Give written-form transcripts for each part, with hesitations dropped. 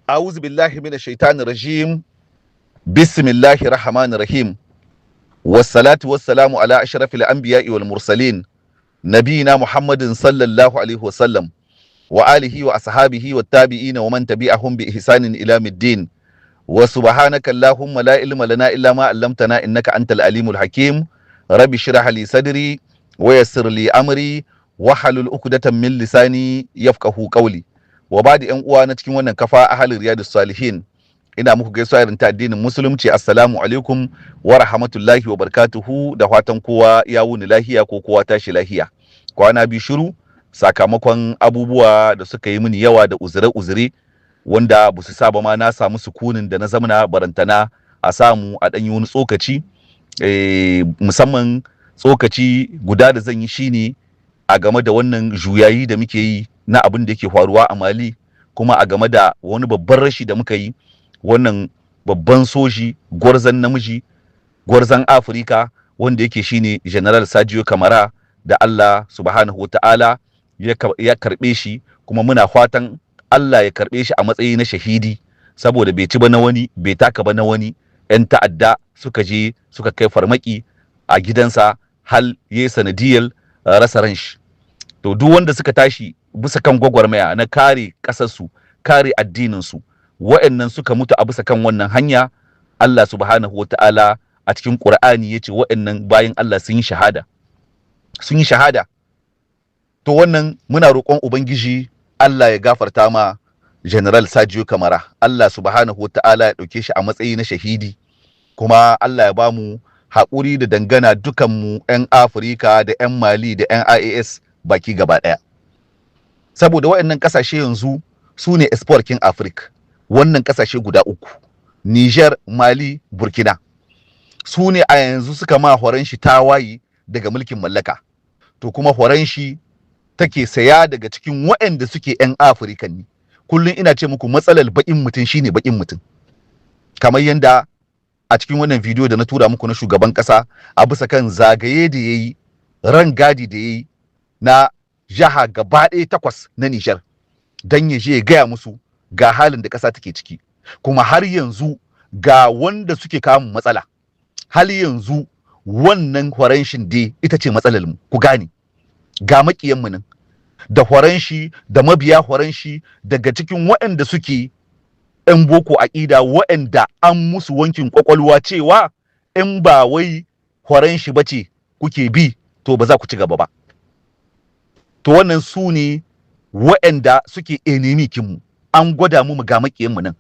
A'udhu billahi minash shaitani rajim. Bismillahir rahmanir rahim. Wassalatu wassalamu ala ashrafil anbiya'i wal mursalin. Nabiyina Muhammadin sallallahu alaihi wasallam wa alihi wa ashabihi wat tabi'ina wa man tabi'ahum bi ihsanin ila middin. Wa subhanaka allahumma la ilma lana illa ma 'allamtana innaka antal alimul hakim. Rabbi shrah li sadri wa yassir li amri wa halul 'uqdatan min lisani yafqahu qawli. Wa ba'di yan uwa na cikin wannan kafa ahalin riyadus salihin, ina muku gaisuwa irin ta addinin musulunci. Assalamu alaikum wa rahmatullahi wa barakatuhu. Da fatan kowa ya wuni lahiya ko kowa tashi lahiya. Kwana biyu shiru sakamakon abubuwa da suka yi mini yawa da uzure wanda ba su saba ma na samu sukunin da na zamana barantana a samu a ɗanyi wani tsokaci. Musamman tsokaci guda da zan yi shine a game da wannan juyayi da muke yi na abin da yake faruwa a Mali, kuma a game da wani babban rashi da muka yi, wannan babban soji, gwarzon namiji, gwarzon Afirka, wanda yake shine General Sadio Kamara, da Allah subhanahu wa ta'ala ya karbe shi, kuma muna fatan Allah ya karbe shi a matsayi na shahidi, saboda bai ci ba na wani, bai taka ba na wani. 'Yan ta'adda suka je suka kai farmaki a gidansa, hal yayi sanadiyar rasa ran shi. To duk wanda suka tashi bisa kan gwagwarmaya na kare ƙasarsu, kare addininsu, wa'annan suka mutu a bisa kan wannan hanya, Allah subhanahu wata'ala a cikin Qur'ani yace wa'annan bayan Allah sun yi shahada, sun yi shahada. To wannan muna roƙon Ubangiji Allah ya gafarta ma General Sadio Kamara, Allah subhanahu wata'ala ya ɗauke shi a matsayi na shahidi, kuma Allah ya bamu haƙuri da dangana dukanmu 'yan Afirka da 'yan Mali da 'yan IAS baki gaba ɗaya. Saboda waɗannan ƙasashe yanzu su ne exportkin Afirka. Wannan ƙasashe guda uku, Niger, Mali, Burkina, su ne a yanzu suka ma horon shi tawayi daga mulkin mallaka. To kuma horon shi take saya daga cikin waɗanda suke 'yan Afirka ne. Kullum ina ce muku matsalar baƙin mutum shine baƙin mutum. Kamar yanda a cikin wannan bidiyo da na tura muku na shugaban ƙasa a bisa kan zagaye da ya yi, ran gadi da ya yi na jaha gaba ɗaya 8 na Nijar, don ya je ya gaya musu ga halin da ƙasa take ciki, kuma har yanzu ga wanda suke kamun matsala. Har yanzu wannan horon shin dai ita ce matsalar mu, ku gane. Ga maƙiyan mu nan da horon shi da mabiya horon shi daga cikin waɗanda suke 'yan boko aƙida, waɗanda an musu wankin ƙwaƙwalwa cewa in ba wai horon shi bace kuke bi to ba za ku ci gaba ba. To wannan su ne waɗanda suke enemikinmu, an gwada mu ga maƙiyanmu nan.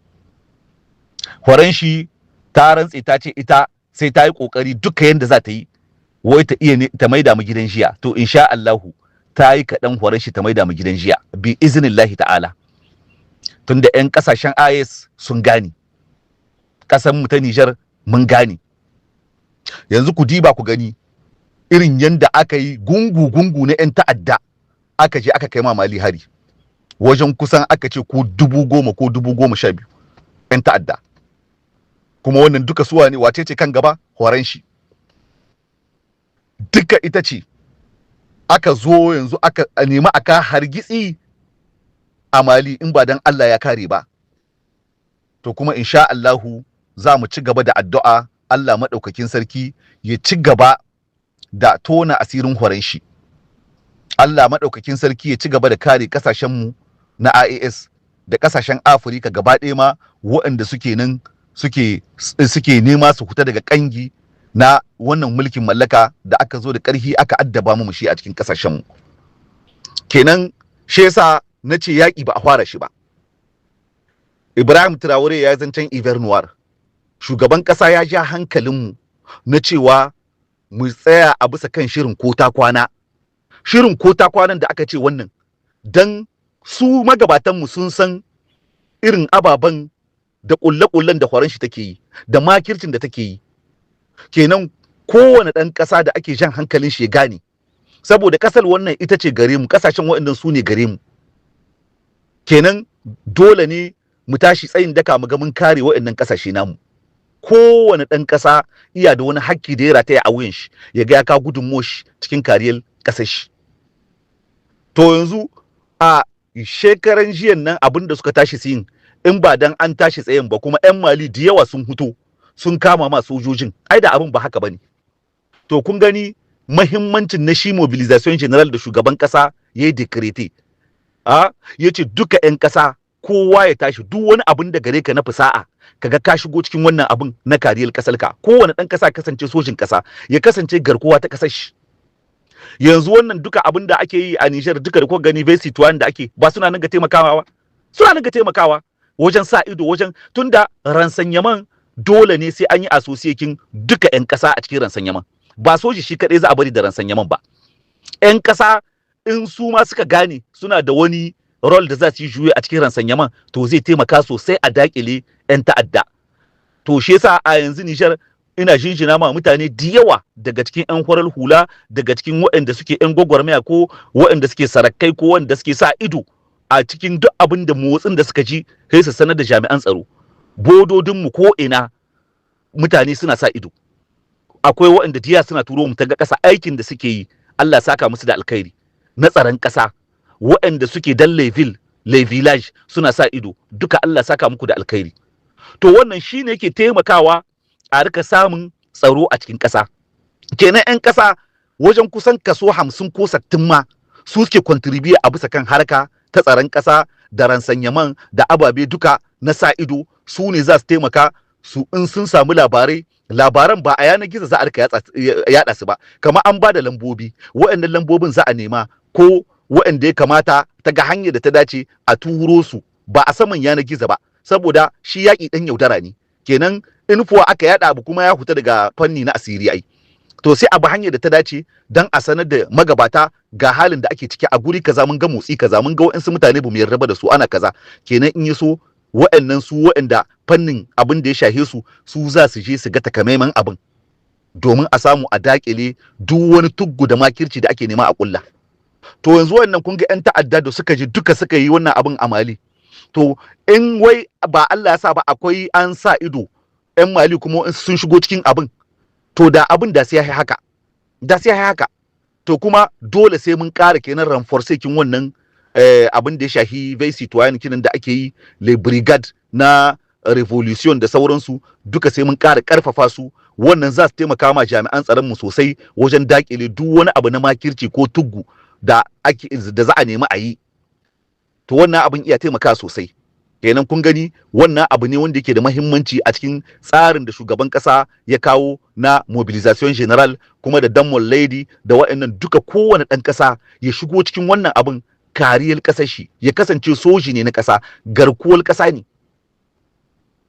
Horon shi ta rantse ta ce ita sai ta yi ƙoƙari duka yadda za ta yi, wai ta iya ta maida mu gidan jiya. To insha Allahu ta yi kaɗan horon shi ta maida mu gidan jiya bi iznillahi ta'ala. Tunda 'yan ƙasashen IS sun gane, ƙasar mu ta Nijar mun gane. Yanzu ku diba ku gani irin yanda aka yi gungu na 'yan ta'adda aka je aka kai ma Mali hari, wajen kusan aka ce ko 10,000 ko 12,000 'yan ta'adda. Kuma wannan duka suwa ne, wace ce kan gaba? Horon shi. Duka ita ce aka zo yanzu aka nemi aka hargitsi a Mali in ba dan Allah ya kare ba. To kuma insha Allahu za mu ci gaba da addu'a Allah maɗaukakin sarki ya ci gaba da tona asirin horon shi. Allah maɗaukakin sarki ya ci gaba da kare ƙasashenmu na IAS da ƙasashen Afirka gaba ɗaya ma, waɗanda suke nan suke nema su fita daga ƙangi na wannan mulkin mallaka da aka zo da ƙarfi aka addaba mu shi a cikin ƙasashenmu. Kenan shi yasa na ce yaƙi ba a fara shi ba. Ibrahim Traore ya zancen Ivoire Noir. Shugaban ƙasa ya ja hankalinmu na cewa mu tsaya a bisa kan shirin kota kwana. Shirin kota kwanan da aka ce wannan, dan su magabatanmu sun san irin ababen da ƙulle-ƙullen da horon shi take yi, da makircin da take yi. Kenan kowane ɗan ƙasa da ake jan hankalin shi ya gane, saboda ƙasar wannan ita ce gare mu, ƙasashen waɗannan su ne gare mu. Kenan dole ne mu tashi tsayin daka mu ga mun kare waɗannan ƙasashe namu. Kowane ɗan ƙasa iya da wani hakki da ya rataya a wuyan shi, ya ga ya ka gudunmuwar shi cikin kariyar ƙasar shi. To yanzu a shekaran jiyan nan abin da suka tashi su yin in ba dan an tashi tsayen ba kuma 'yan Mali da yawa sun fito sun kama ma sojojin, ai da abin ba haka bane. To kun gani mahimmancin na shi mobilization general da shugaban kasa ya yi decrete, ya ce duka 'yan kasa kowa ya tashi, duk wani abin da gare ka na fasa'a kaga ka shigo cikin wannan abin na kariyar kasar ka. Kowane dan kasa kasance sojin kasa, ya kasance garkuwa ta kasar shi. Yanzu wannan duka abin da ake yi a Niger, duka da kuka gani Vesi Tuwan da ake, ba suna nan ga taimakawa ba, suna nan ga taimakawa wajen sa ido, wajen tunda ransanyaman dole ne sai an yi asosiyekin duka 'yan kasa a cikin ransanyaman, ba soji shi kadai za a bari da ransanyaman ba. 'Yan kasa in su ma suka gane suna da wani role da za su yi juye a cikin ransanyaman, to zai taimaka sosai a dakile 'yan ta'adda. To shi yasa a yanzu Niger ina jinjina ma mutane da yawa daga cikin 'yan farar hula, daga cikin waɗanda suke 'yan gwagwarmaya ko waɗanda suke sarakai ko waɗanda suke sa ido a cikin duk abin da motsin da suka ji sai su sanar da jami'an tsaro. Bododinmu ko ina mutane suna sa ido. Akwai waɗanda diya suna turo mu ta ga ƙasa aikin da suke yi, Allah saka musu da alkhairi na tsaron ƙasa. Waɗanda suke dan le village suna sa ido, duka Allah saka muku da alkhairi. To wannan shine yake taimakawa a rika samun tsaro a cikin ƙasa. Kenan 'yan ƙasa wajen kusan kaso 50 ko 60 ma su suke contribute a bisa kan harka ta tsaron ƙasa da ransanyaman da ababe duka na sa ido. Su ne za su taimaka su in sun samu labaran ba a yanar gizo za a rika yaɗa su ba, kamar an ba da lambobi, waɗannan lambobin za a nema ko waɗanda ya kamata ta ga hanyar da ta dace a turo su, ba a saman yanar gizo ba, saboda shi yaƙi ɗan yaudara ne. Kenan info aka yaɗa abu kuma ya huta daga fanni na asiri ai, to sai a bi hanyar da ta dace dan a sanar da magabata ga halin da ake ciki a guri kaza, mun ga motsi kaza, mun ga waɗansu mutane ba mu yarda ba da su ana kaza. Kenan in yi so waɗannan su waɗanda fannin abin da ya shahe su za su je su ga takamaiman abin, domin a samu a dakile duk wani tuggu da makirci da ake nema a kulla. To yanzu wannan kun ga 'yan ta'adda da suka ji duka suka yi wannan abin a Mali. To in wai ba Allah ya sa ba akwai an sa ido 'yan Mali kuma sun shigo cikin abin, to da abin da sai ya haka, to kuma dole sai mun ƙara kenan reinforce kin wannan abin da ya shahi Vesi Tuwan kinan da ake yi, le brigade na revolution da sauransu, duka sai mun ƙara ƙarfafa su. Wannan za su taimaka ma jami'an tsaron mu sosai wajen dakile duk wani abu na makirci ko tuggu da za a nemi a yi. To wannan abin iya taimaka sosai. Kenan kun gani wannan abu ne wanda yake da mahimmanci a cikin tsarin da shugaban kasa ya kawo na mobilization general, kuma da Dammon Lady da waɗannan duka kowane ɗan kasa ya shigo cikin wannan abin, kariyar ƙasar shi, ya kasance soji ne na ƙasa, garkuwar ƙasa ne.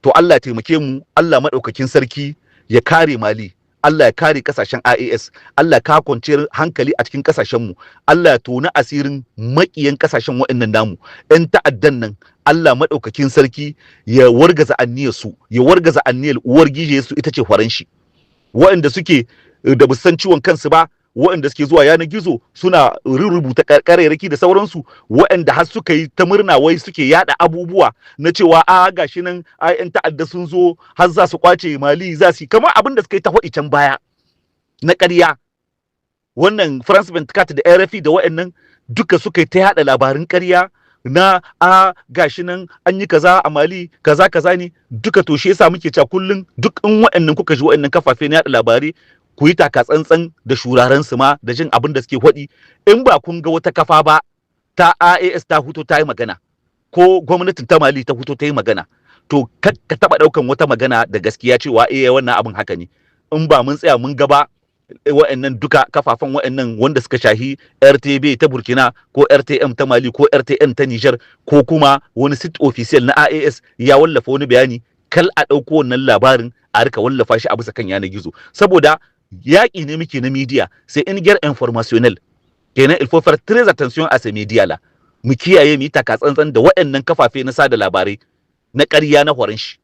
To Allah ya taimake mu, Allah maɗaukakin sarki ya kare Mali, Allah ya kare kasashen IAS, Allah ka kwanciyar hankali a cikin kasashen mu, Allah ya tona asirin makiyan kasashen waɗannan namu, 'yan ta'addan nan Allah madaukakin sarki ya wargaza anniyar su, ya wargaza anniyar uwar gije su ita ce Faranshi. Waɗanda suke da busan ciwon kansu ba, waɗanda suke zuwa yanar gizo suna rubuta ƙarairaki da sauransu, waɗanda har suka yi ta murna wai suke yada abubuwa na cewa a gashi nan a 'yan ta'adda sun zo har za su kwace Mali, za su kamar abin da suka yi ta faɗi can baya na ƙarya. Wannan France 24 da RFI da waɗannan duka suka yi ta yada labarin ƙarya na a gashi nan an yi kaza a Mali, kaza ne duka. To shi yasa muke cewa kullum duk in waɗannan kuka ji waɗannan kafafe na yada labarai, ku yi taka tsantsan da shuraren su ma da jin abin da suke faɗi. In ba kun ga wata kafa ba ta IAS ta huto ta yi magana, ko gwamnatin ta Mali ta huto ta yi magana, to ka taɓa ɗaukan wata magana da gaskiya cewa wannan abin haka ne. In ba mun tsaya mun gaba wa'annan duka kafafen wa'annan wanda suka shahi RTB ta Burkina ko RTM ta Mali ko RTN ta Niger ko kuma wani site official na IAS ya wallafa wani bayani, kal a ɗauko wannan labarin a rika wallafa shi a bisa kan yanar gizo, saboda yaƙi ne muke na media, sai in guerre informationnel. Kenan il faut faire très attention à ces médias là, mu kiyaye mu yi taka tsantsan da waɗannan kafafe na sada labarai na ƙarya na horon shi.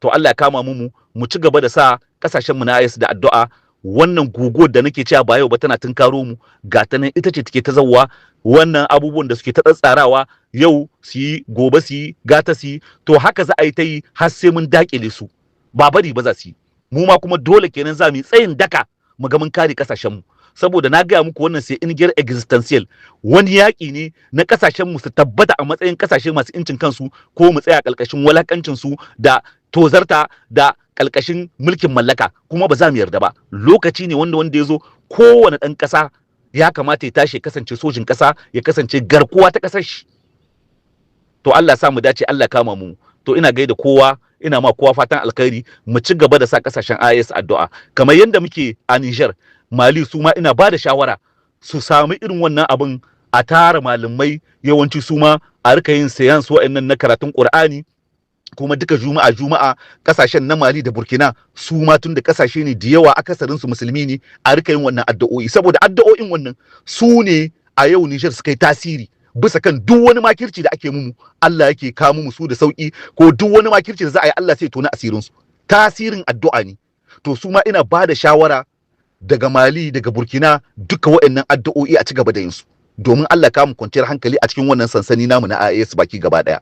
To Allah ya kama mu ci gaba da sa kasashen mu na IAS da addu'a. Wannan guguwar da nake cewa ba yau ba tana tunkaro mu, ga ta nan ita ce take ta zawwa, wannan abubuwan da suke ta tsatsarawa yau su yi gobe su yi gata su yi, to haka za a yi ta yi har sai mun dakile su, ba bari ba za su yi. Mu ma kuma dole kenan za mu yi tsayin daka mu ga mun kare kasashen mu, saboda na gaya muku wannan sai ingiyar existential, wani yaƙi ne na kasashen mu su tabbata a matsayin kasashe masu incin kansu, ko mu tsaya ƙalƙashin walakancin su da tozarta da ƙalƙashin mulkin mallaka, kuma ba za mu yarda ba. Lokaci ne wanda ya zo kowane ɗan ƙasa ya kamata ya tashi ya kasance sojin ƙasa, ya kasance garkuwa ta ƙasar shi. To Allah sa mu dace, Allah kama mu. To ina gaida kowa, ina ma kowa fatan alkhairi, mu ci gaba da sa kasashen IS addu'a kamar yadda muke a Niger, Mali su ma ina ba da shawara su sami irin wannan abin, a tara malamai yawanci su ma a rika yin seance wa'annan na karatun Qur'ani, kuma duka juma'a kasashen na Mali da Burkina su ma tun da kasashe ne da yawa akasarin su musulmi ne, a rika yin wannan addu'o'i, saboda addu'o'in wannan su ne a yau Niger suka yi tasiri bisa kan duk wani makirci da ake mumu, Allah yake kawo mu su da sauki, ko duk wani makirci da za a yi Allah sai tona asirin su. Tasirin addu'a ne. To su ma ina ba da shawara daga Mali, daga Burkina, duka waɗannan addu'o'i a ci gaba da yin su, domin Allah kawo mu kwanciyar hankali a cikin wannan sansani namu na IAS baki gaba daya.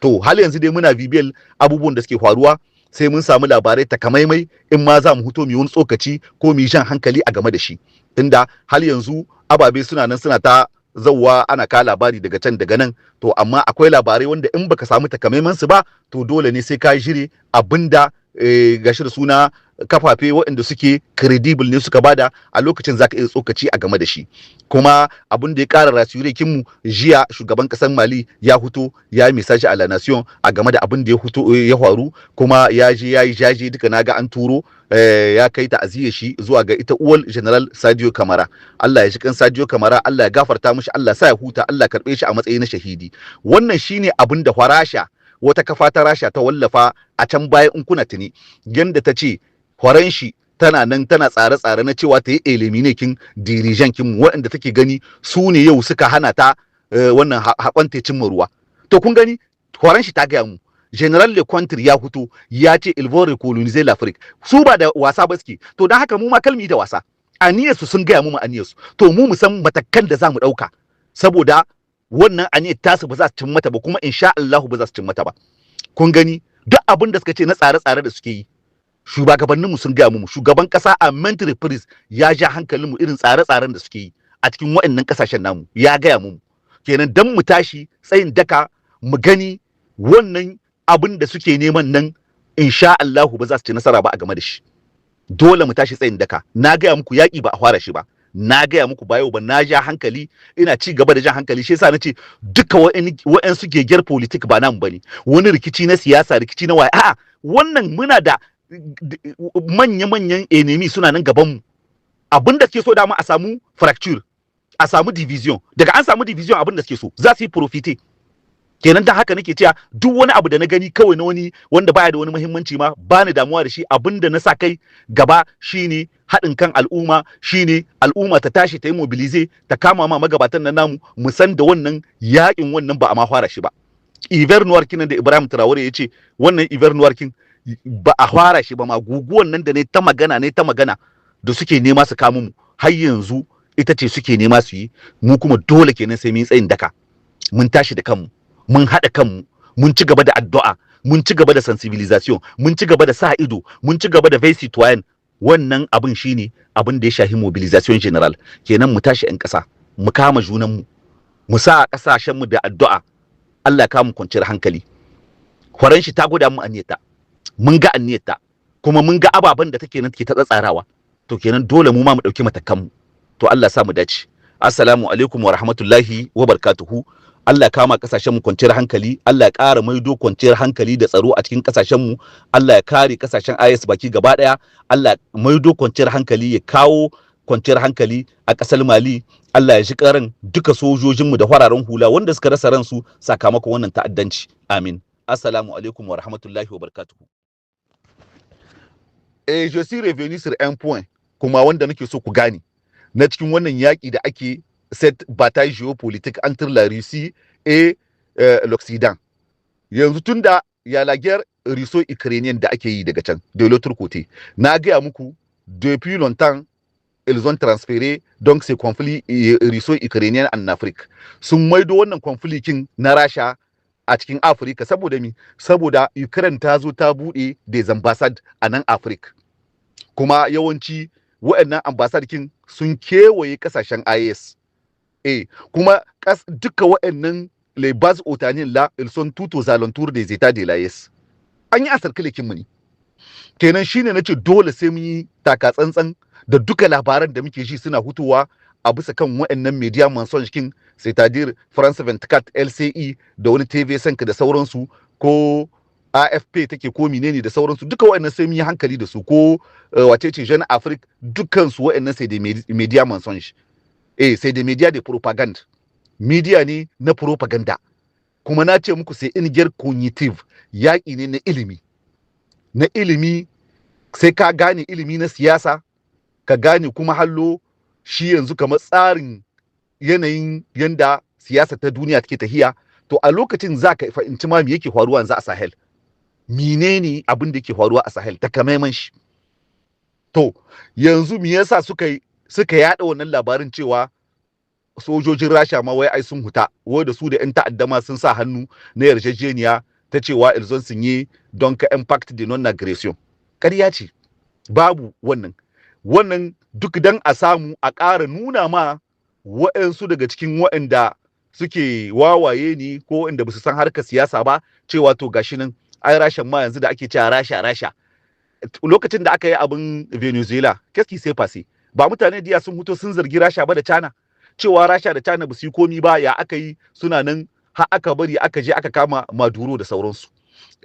To hal yanzu dai muna bibiyar abubuwan da suke faruwa, sai mun samu labarai takamaimai, in ma za mu huto mu yi wani tsokaci ko mu yi jan hankali a game da shi, inda hal yanzu ababe suna nan suna ta zauwa, ana ka labari daga can daga nan. To amma akwai labarai wanda in baka samu takamaiman su ba, to dole ne sai ka yi shiri abinda gashi da suna kafafe waɗanda suke credible ne suka bada, a lokacin zaka iya tsokaci a game da shi. Kuma abin da ya ƙara rasurikin mu, jiya shugaban ƙasar Mali ya huto ya yi message a La Nation a game da abin da ya faru, kuma ya je ya yi jaje, duka naga an turo ya kai ta'aziyar shi zuwa ga ita uwal General Sadio Kamara. Allah ya ji kan Sadio Kamara, Allah ya gafarta mishi, Allah sa ya huta, Allah karɓe shi a matsayin na shahidi. Wannan shine abin da Farasha, wata kafa ta Rasha ta wallafa a can baya, in kuna tuni, yanda ta ce horon shi tana nan tana tsare-tsare na cewa ta yi elimine kin dirijan kin waɗanda take gani su ne yau suka hana ta wannan haƙon ta cimma ruwa. To kun gani horon shi ta gaya mu, General Lecointre ya fito ya ce il faut recoloniser l'Afrique, su ba da wasa ba suke. To don haka mu ma kalmi da wasa, aniyarsu sun gaya mu aniyarsu, to mu san matakan da za mu ɗauka, saboda wannan aniyar tasu ba za su cin mata ba, kuma insha Allah ba za su cin mata ba. Kun gani duk abin da suka ce na tsare-tsare da suke yi, shugabanninmu sun gaya mu, shugaban kasa a Mentre Prince ya ja hankalinmu irin tsare-tsaren da suke yi a cikin waɗannan kasashen namu, ya gaya mu. Kenan dan mu tashi tsayin daka mu gani wannan abin da suke neman nan insha Allah ba za su ci nasara ba a game da shi. Dole mu tashi tsayin daka. Na gaya muku yaƙi ba a fara shi ba, na gaya muku ba yau ba, na ja hankali, ina ci gaba da jan hankali. Shi yasa na ce duka wa'ansu gegiyar politik ba namu bane, wani rikici na siyasa, rikici na waye, a'a wannan muna da manya-manyan enemy suna nan gaban mu. Abin da suke so dama a samu fracture, a samu division. Daga an samu division abin da suke so za su yi profite. Kenan dan haka nake cewa duk wani abu da na gani kawai na wani wanda baya da wani muhimmanci ma ba ni damuwa da shi. Abin da na sa kai gaba shine haɗin kan al'umma, shine al'umma ta tashi ta yi mobilize, ta kama ma magabatan nan namu, mu san da wannan yakin wannan ba a ma fara shi ba. Iver Noir kin da Ibrahim Traore ya ce wannan Iver Noir kin ba a fara shi ba ma, guguwan nan da ne ta magana da suke nema su kama mu har yanzu ita ce suke nema su yi. Mu kuma dole kenan sai mun tsayin daka, mun tashi da kanmu, mun haɗa kanmu, mun ci gaba da addu'a, mun ci gaba da sensibilisation, mun ci gaba da sa ido, mun ci gaba da veille citoyen. Wannan abin shine abin da ya shahi mobilisation general. Kenan mu tashi 'yan ƙasa, mu kama junanmu, mu sa ƙasashenmu da addu'a, Allah ya kama kwanciyar hankali. Horon shi ta gwada mu aniyarta, mun ga aniyarta, kuma mun ga ababen da take nan take ta tsatsarawa. To kenan dole mu ma mu ɗauki matakanmu. To Allah sa mu dace. Assalamu alaikum wa rahmatullahi wa barakatuhu. Allah ya kama kasashen mu kwanciyar hankali, Allah ya ƙara maido kwanciyar hankali da tsaro a cikin kasashen mu, Allah ya kare kasashen IS baki gaba daya, Allah ya maido kwanciyar hankali, ya kawo kwanciyar hankali a ƙasar Mali. Allah ya ji ƙarin duka sojojin mu da fararen hula wanda suka rasa ransu sakamakon wannan ta'addanci. Amin. Assalamu alaikum wa rahmatullahi wa barakatuhu. Je suis revenu sur un point kuma wanda nake so ku gane na cikin wannan yaƙi da ake, cette bataille géopolitique entre la Russie et l'Occident. Yanzu tunda ya la guerre russo-ukrainienne da ake yi daga can, de l'autre côté. Na gaya muku, depuis longtemps, ils ont transféré donc ce conflit russo-ukrainien en Afrique. Sun maido wannan conflit kin na Rasha a cikin Afrika saboda mi? Saboda Ukraine ta zo ta bude des ambassades a nan Afrique. Kuma yawanci wa'annan ambassadorkin sun kewaye kasashen IAS. Kuma duka wa'annan les bases otaniennes là, ils sont tout aux alentours des états de l'AES. An yi asar kilikin mu ne. Kenan shine nace dole sai mun yi taka tsantsan da duka labaran da muke ji suna hutuwa a bisa kan wa'annan media mensonges, c'est-à-dire France 24, LCI da wani TV5 da sauransu, ko AFP take ko menene da sauransu, duka wa'annan sai mun yi hankali da su, ko wace ce Jeune Afrique, dukkan su wa'annan c'est des media mensonges. C'est des médias de propagande. Media ne na propaganda. Kuma na ce muku sai in guerre cognitive, yaƙi ne na ilimi. Na ilimi, sai ka gane ilimi na siyasa, ka gane kuma hallo shi yanzu kamar tsarin yanayin yanda siyasa ta duniya take tahiya, to a lokacin za ka fahimci ma me yake faruwa yanzu a Sahel. Menene abin da yake faruwa a Sahel takamaiman shi. To yanzu me yasa suka yada wannan labarin cewa sojojin Rasha ma wai ai sun huta, wai da su da 'yan ta'adda ma sun sa hannu na yarjejeniya ta cewa ils ont signé donc impact de non agression. Ƙarya ce, babu wannan duk dan a samu a ƙara nuna ma wa'ansu daga cikin wa'anda suke wawaye ne ko wa'anda ba su san harkar siyasa ba, cewa to gashi nan ai Rasha ma yanzu da ake cewa Rasha lokacin da aka yi abin Venezuela, keski sai fasi ba mutane diya sun huto sun zargi Rasha ba da China, cewa Rasha da China ba su yi komi ba, ya aka yi suna nan har aka bari aka je aka kama Maduro da sauransu.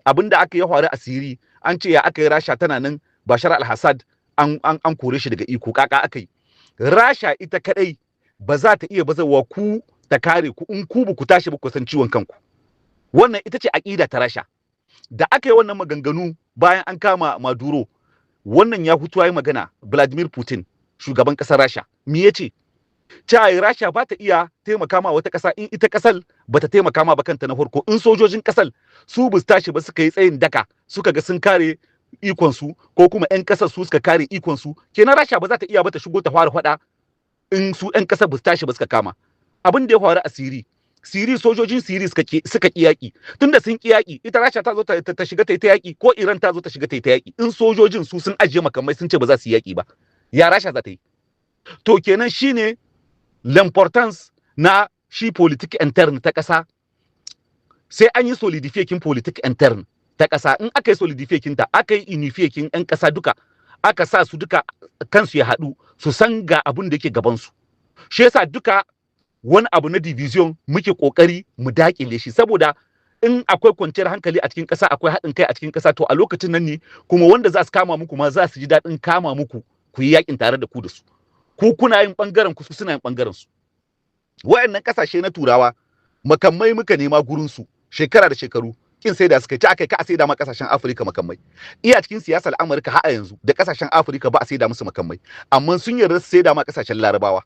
Abin da aka yi faru a Siri, an ce ya aka yi Rasha tana nan Bashar al-Assad an kore shi daga iko, kaka aka yi. Rasha ita kadai ba za ta iya bazawa ku ta kare ku in ku ba ku tashi ba ku san ciwon kanku. Wannan ita ce aqida ta Rasha. Da aka yi wannan maganganu bayan an kama Maduro, wannan ya fito yayi magana, Vladimir Putin, shugaban kasar Rasha, me yace? Cewa Rasha ba ta iya taimaka ma wata ƙasa in ita ƙasar ba ta taimaka ma ba kanta na farko, in sojojin ƙasar su bu tashi ba suka yi tsayin daka suka ga sun kare ikonsu, ko kuma 'yan ƙasar su suka kare ikonsu, kenan Rasha ba za ta iya ba ta shigo ta fara faɗa in su 'yan ƙasar bu tashi ba suka kama. Abin da ya faru a Siri, sojojin Siri suka ki yaƙi, tunda sun ki yaƙi, ita Rasha ta zo ta shiga ta yi ta yaƙi, ko Iran ta zo ta shiga ta yi ta yaƙi, in sojojin su sun ajiye makamai sun ce ba za su yi yaƙi ba, ya Rasha za ta yi? To kenan shine l'importance na shi politique interne ta ƙasa, sai an yi solidifiyekin politique interne ta ƙasa. In aka yi solidifiyekin ta, aka yi unifiyekin 'yan ƙasa duka, aka sa su duka kansu ya haɗu, su san ga abin da yake gabansu. Shi yasa duka wani abu na division muke ƙoƙari mu daƙile shi, saboda in akwai kwanciyar hankali a cikin ƙasa, akwai haɗin kai a cikin ƙasa, to a lokacin nan ne kuma wanda za su kama muku ma za su ji daɗin kama muku, ku yi yaƙin tare da ku da su. Ku kuna yin ɓangaren ku, suna yin ɓangaren su. Wayannan ƙasashe na Turawa makamai muka nema gurin su shekara da shekaru, kin sai da suka ci akai ka a saida ma ƙasashen Afirka makamai. Iya cikin siyasar Amurka har a yanzu da ƙasashen Afirka ba a saida musu makamai, amma sun yarda su saida ma ƙasashen Larabawa.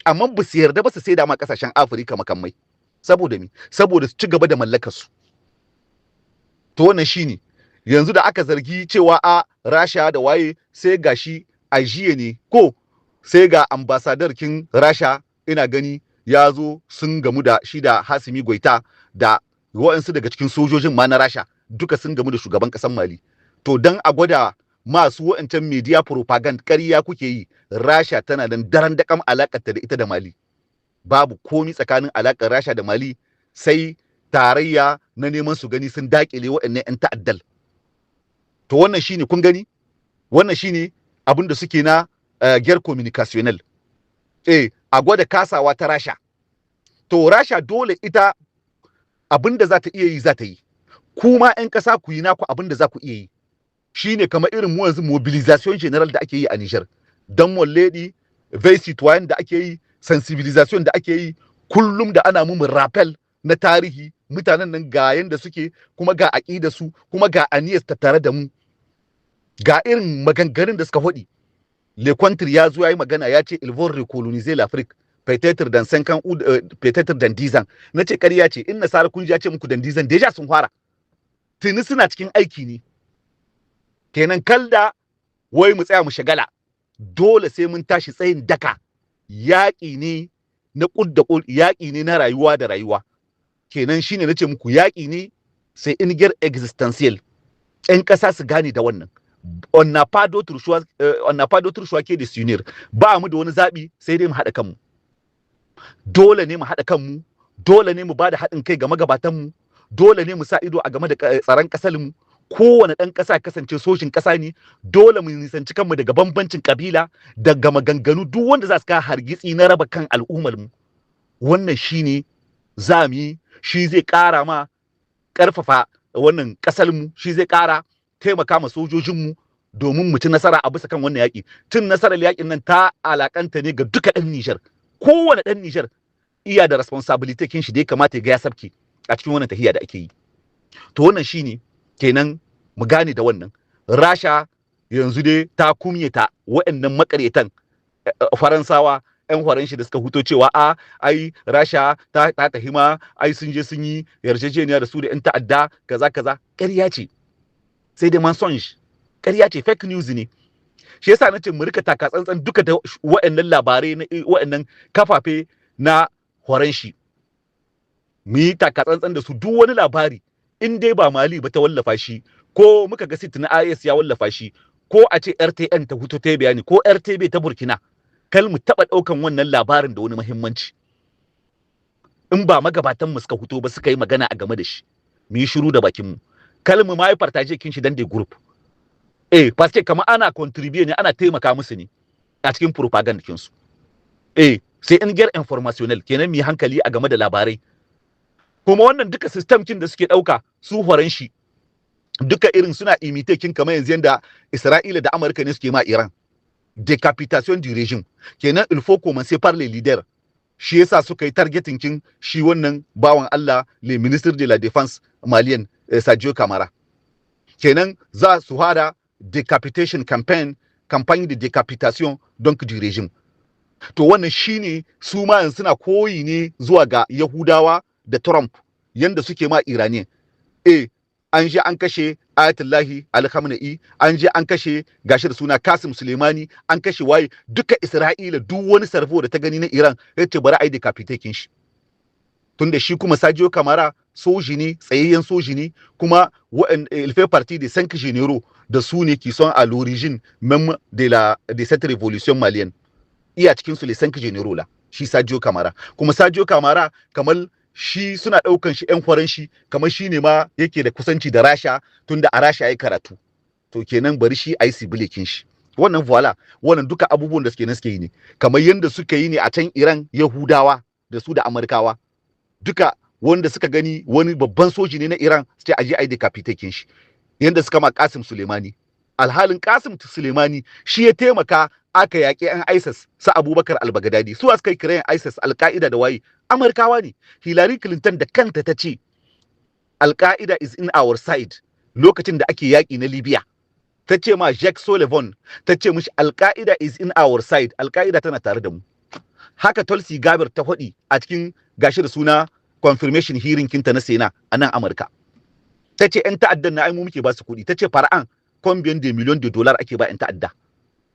Amma ba su yarda ba su saida ma ƙasashen Afirka makamai. Saboda me? Saboda su ci gaba da mallakar su. To wannan shine yanzu da aka zargi cewa a Rasha da waye, sai gashi a jiya ne ko sai ga ambasadar kin Rasha, ina gani ya zo sun gamu da shi da Hasimi Goita da waɗansu daga cikin sojojin ma na Rasha, duka sun gamu da shugaban ƙasar Mali. To dan a gwada masu wa'ancan media propaganda ƙarya kuke yi, Rasha tana nan daren daƙam alaƙarta da ita da Mali. Babu komi tsakanin alaƙar Rasha da Mali, sai tarayya na neman su gani sun daƙile waɗannan 'yan ta'addal. To wannan shine kun gani, wannan shine abin da suke na guerre communicationnel. A gwada kasawa ta Rasha. To Rasha dole ita abin da za ta iya yi za ta yi. Kuma 'yan ƙasa ku yi naku abin da za ku iya yi. Shine kamar irin mu yanzu mobilisation general da ake yi a Niger. Dan molledi, veille citoyen da ake yi, sensibilisation da ake yi, kullum da ana mu rappel na tarihi, mutanen nan ga yanda suke, kuma ga aƙida su, kuma ga aniyar ta tare da mu. Ga irin maganganun da suka faɗi. Le Contri ya zo ya yi magana, ya ce ils vont recoloniser l'Afrique peut-être dans 5 ans ou peut-être dans 10 ans. Na ce ƙarya ce, in Nasara kun ji ya ce muku dans 10 ans, deja sun fara. Tuni suna cikin aiki ne. Kenan kalda wai mu tsaya mu shagala. Dole sai mun tashi tsayin daka. Yaƙi ne na ƙudda yaƙi ne na rayuwa da rayuwa. Kenan shine nace muku yaƙi ne sai in guerre existentiel. 'Yan ƙasa su gane da wannan. on n'a pas d'autre choix que de s'unir. Ba mu da wani zaɓi sai dai mu haɗa kanmu. Dole ne mu haɗa kanmu, dole ne mu ba da haɗin kai ga magabatanmu, dole ne mu sa ido a game da tsaron ƙasarmu. Kowane ɗan ƙasa kasance sojin ƙasa ne, dole mu nisanci kanmu daga bambancin ƙabila, daga maganganu duk wanda za su kawo hargitsi na raba kan al'ummarmu. Wannan shi ne za mu yi, shi zai ƙara ma ƙarfafa wannan ƙasarmu, shi zai ƙara taimaka ma sojojinmu domin mu ci nasara a bisa kan wannan yaƙi. Cin nasarar yaƙin nan ta alaƙanta ne ga duka ɗan Nijar. Kowane ɗan Nijar iya da responsibility kin shi da ya kamata ya ga ya sabke a cikin wannan tahiya da ake yi. To wannan shi ne kenan mu gane da wannan. Rasha yanzu dai ta kumyata waɗannan makaretan Faransawa 'yan horon shi da suka huto cewa ai Rasha ta tahima, ai sun je sun yi yarjejeniya da su da 'yan ta'adda kaza kaza. Ƙarya ce, sai dai mensonge, ƙarya ce, fake news ne. Shi yasa nace mu rika taka tsantsan duka da waɗannan labarai na waɗannan kafafe na horon shi. Mu yi taka tsantsan da su, duk wani labari in dai ba Mali ba ta wallafa shi, ko muka ga sit na IS ya wallafa shi, ko a ce RTN ta huto ta bayani, ko RTB ta Burkina, kal mu taɓa ɗaukan wannan labarin da wani muhimmanci. In ba magabatan mu suka huto ba suka yi magana a game da shi, mu yi shiru da bakin mu. Kal mu ma yi partage kin shi dan dai group. Parce que kamar ana contribute ne, ana taimaka musu ne a cikin propaganda kin su. Sai in guerre informationnel, kenan mu yi hankali a game da labarai. Kuma wannan duka system kin da suke ɗauka su horon shi, duka irin suna imite kin kamar yanzu yanda Isra'ila da Amurka ne suke ma Iran. Décapitation du régime. Kenan il faut commencer par les leaders. Shi yasa suka yi targeting kin shi wannan bawan Allah, le ministre de la défense malien Sadio Camara. Kenan za su hada decapitation campagne de décapitation donc du régime. To wannan shine su ma yanzu suna koyi ne zuwa ga Yahudawa da Trump yanda suke ma Iranian. An je an kashe Ayatullahi Al-Khamenei, an je an kashe gashi da suna Qasim Suleimani, an kashe waye duka Isra'ila, duk wani sarfo da ta gani na Iran yace bari ai decapitating shi. Tunda shi kuma Sadio Camara soji ne, tsayayyen soji ne, kuma il fait partie des 5 généraux da su ne qui sont à l'origine même de cette révolution malienne. Iya cikin su les 5 généraux là, shi Sadio Camara. Kuma Sadio Camara kamar shi suna ɗaukan shi 'yan horon shi kamar shi ne ma yake da kusanci da Rasha, tunda a Rasha ya karatu. To kenan bari shi a yi sibilekin shi. Wannan voila, wannan duka abubuwan da suke yi ne. Kamar yadda suka yi ne a can Iran, Yahudawa da su da Amurkawa. Duka wanda suka gani wani babban soji ne na Iran, sai a je a yi decapitating shi. Yanda suka ma Qasim Suleimani. Alhalin Qasim Suleimani shi ya taimaka aka yaƙi 'yan ISIS su Abubakar al-Baghdadi. Su suka yi kiran ISIS, Al-Qaida da waye. Amurkawa ne. Hillary Clinton da kanta ta ce Al-Qaida is in our side lokacin da ake yaƙi na Libya. Ta ce ma Jake Sullivan, ta ce mishi Al-Qaida is in our side, Al-Qaida tana tare da mu. Haka Tulsi Gabbard ta faɗi a cikin gashi da suna confirmation hearing kinta na Sena a nan Amurka. Ta ce 'yan ta'addan na ai mu muke ba su kuɗi. Ta ce fara'an combien de millions de dollars ake ba 'yan ta'adda.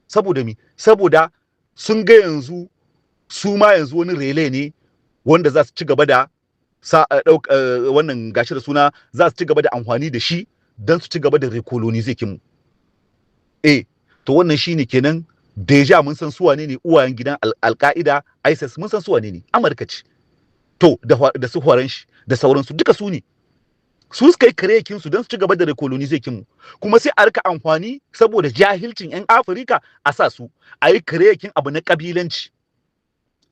Saboda mi? Saboda sun ga yanzu su ma yanzu wani rele ne wanda za su ci gaba da wannan gashi da suna, za su ci gaba da amfani da shi don su ci gaba da recolonize kinmu. To wannan shine kenan deja mun san su wane ne uwayen gidan Al-Qaida, ISIS mun san su wane ne, Amurka ce. To da su horon shi da sauransu duka su ne. Su suka yi karekin su don su ci gaba da recolonize kinmu. Kuma sai a rika amfani saboda jahilcin 'yan Afirka a sa su a yi karekin abu na kabilanci.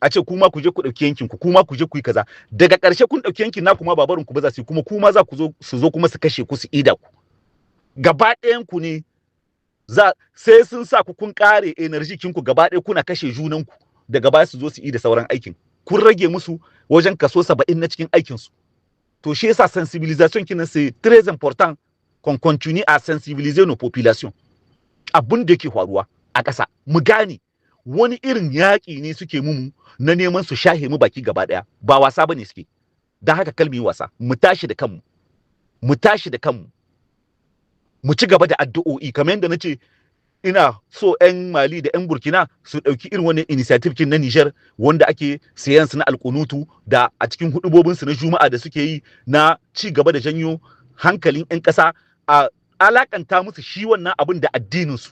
A ce kuma ku je ku ɗauki yankin ku, kuma ku je ku yi kaza. Daga ƙarshe kun ɗauki yankin na kuma babarin ku ba za su yi, kuma za ku zo kuma su kashe ku, su ida ku. Gaba ɗayan ku ne sai sun sa ku kun ƙare energy kinku gaba ɗaya kuna kashe junan ku, daga baya su zo su ida sauran aikin. Kun rage musu wajen kaso 70 na cikin aikin su. To shi yasa sensibilisation kinan c'est très important qu'on continue à sensibiliser nos populations. Abun da yake faruwa a ƙasa mu gane wani irin yaƙi ne suke mu na neman su shahe mu baki gaba ɗaya, ba wasa bane suke. Dan haka kalmi wasa, mu tashi da kanmu, mu ci gaba da addu'o'i kamar yadda nace ina so 'yan Mali da 'yan Burkina su ɗauki irin wannan initiative kin na Niger wanda ake sayan su na alkunutu da a cikin hudubobin su na Juma'a da suke yi na ci gaba da janyo hankalin 'yan ƙasa a alakanta musu shi wannan abin da addinin su,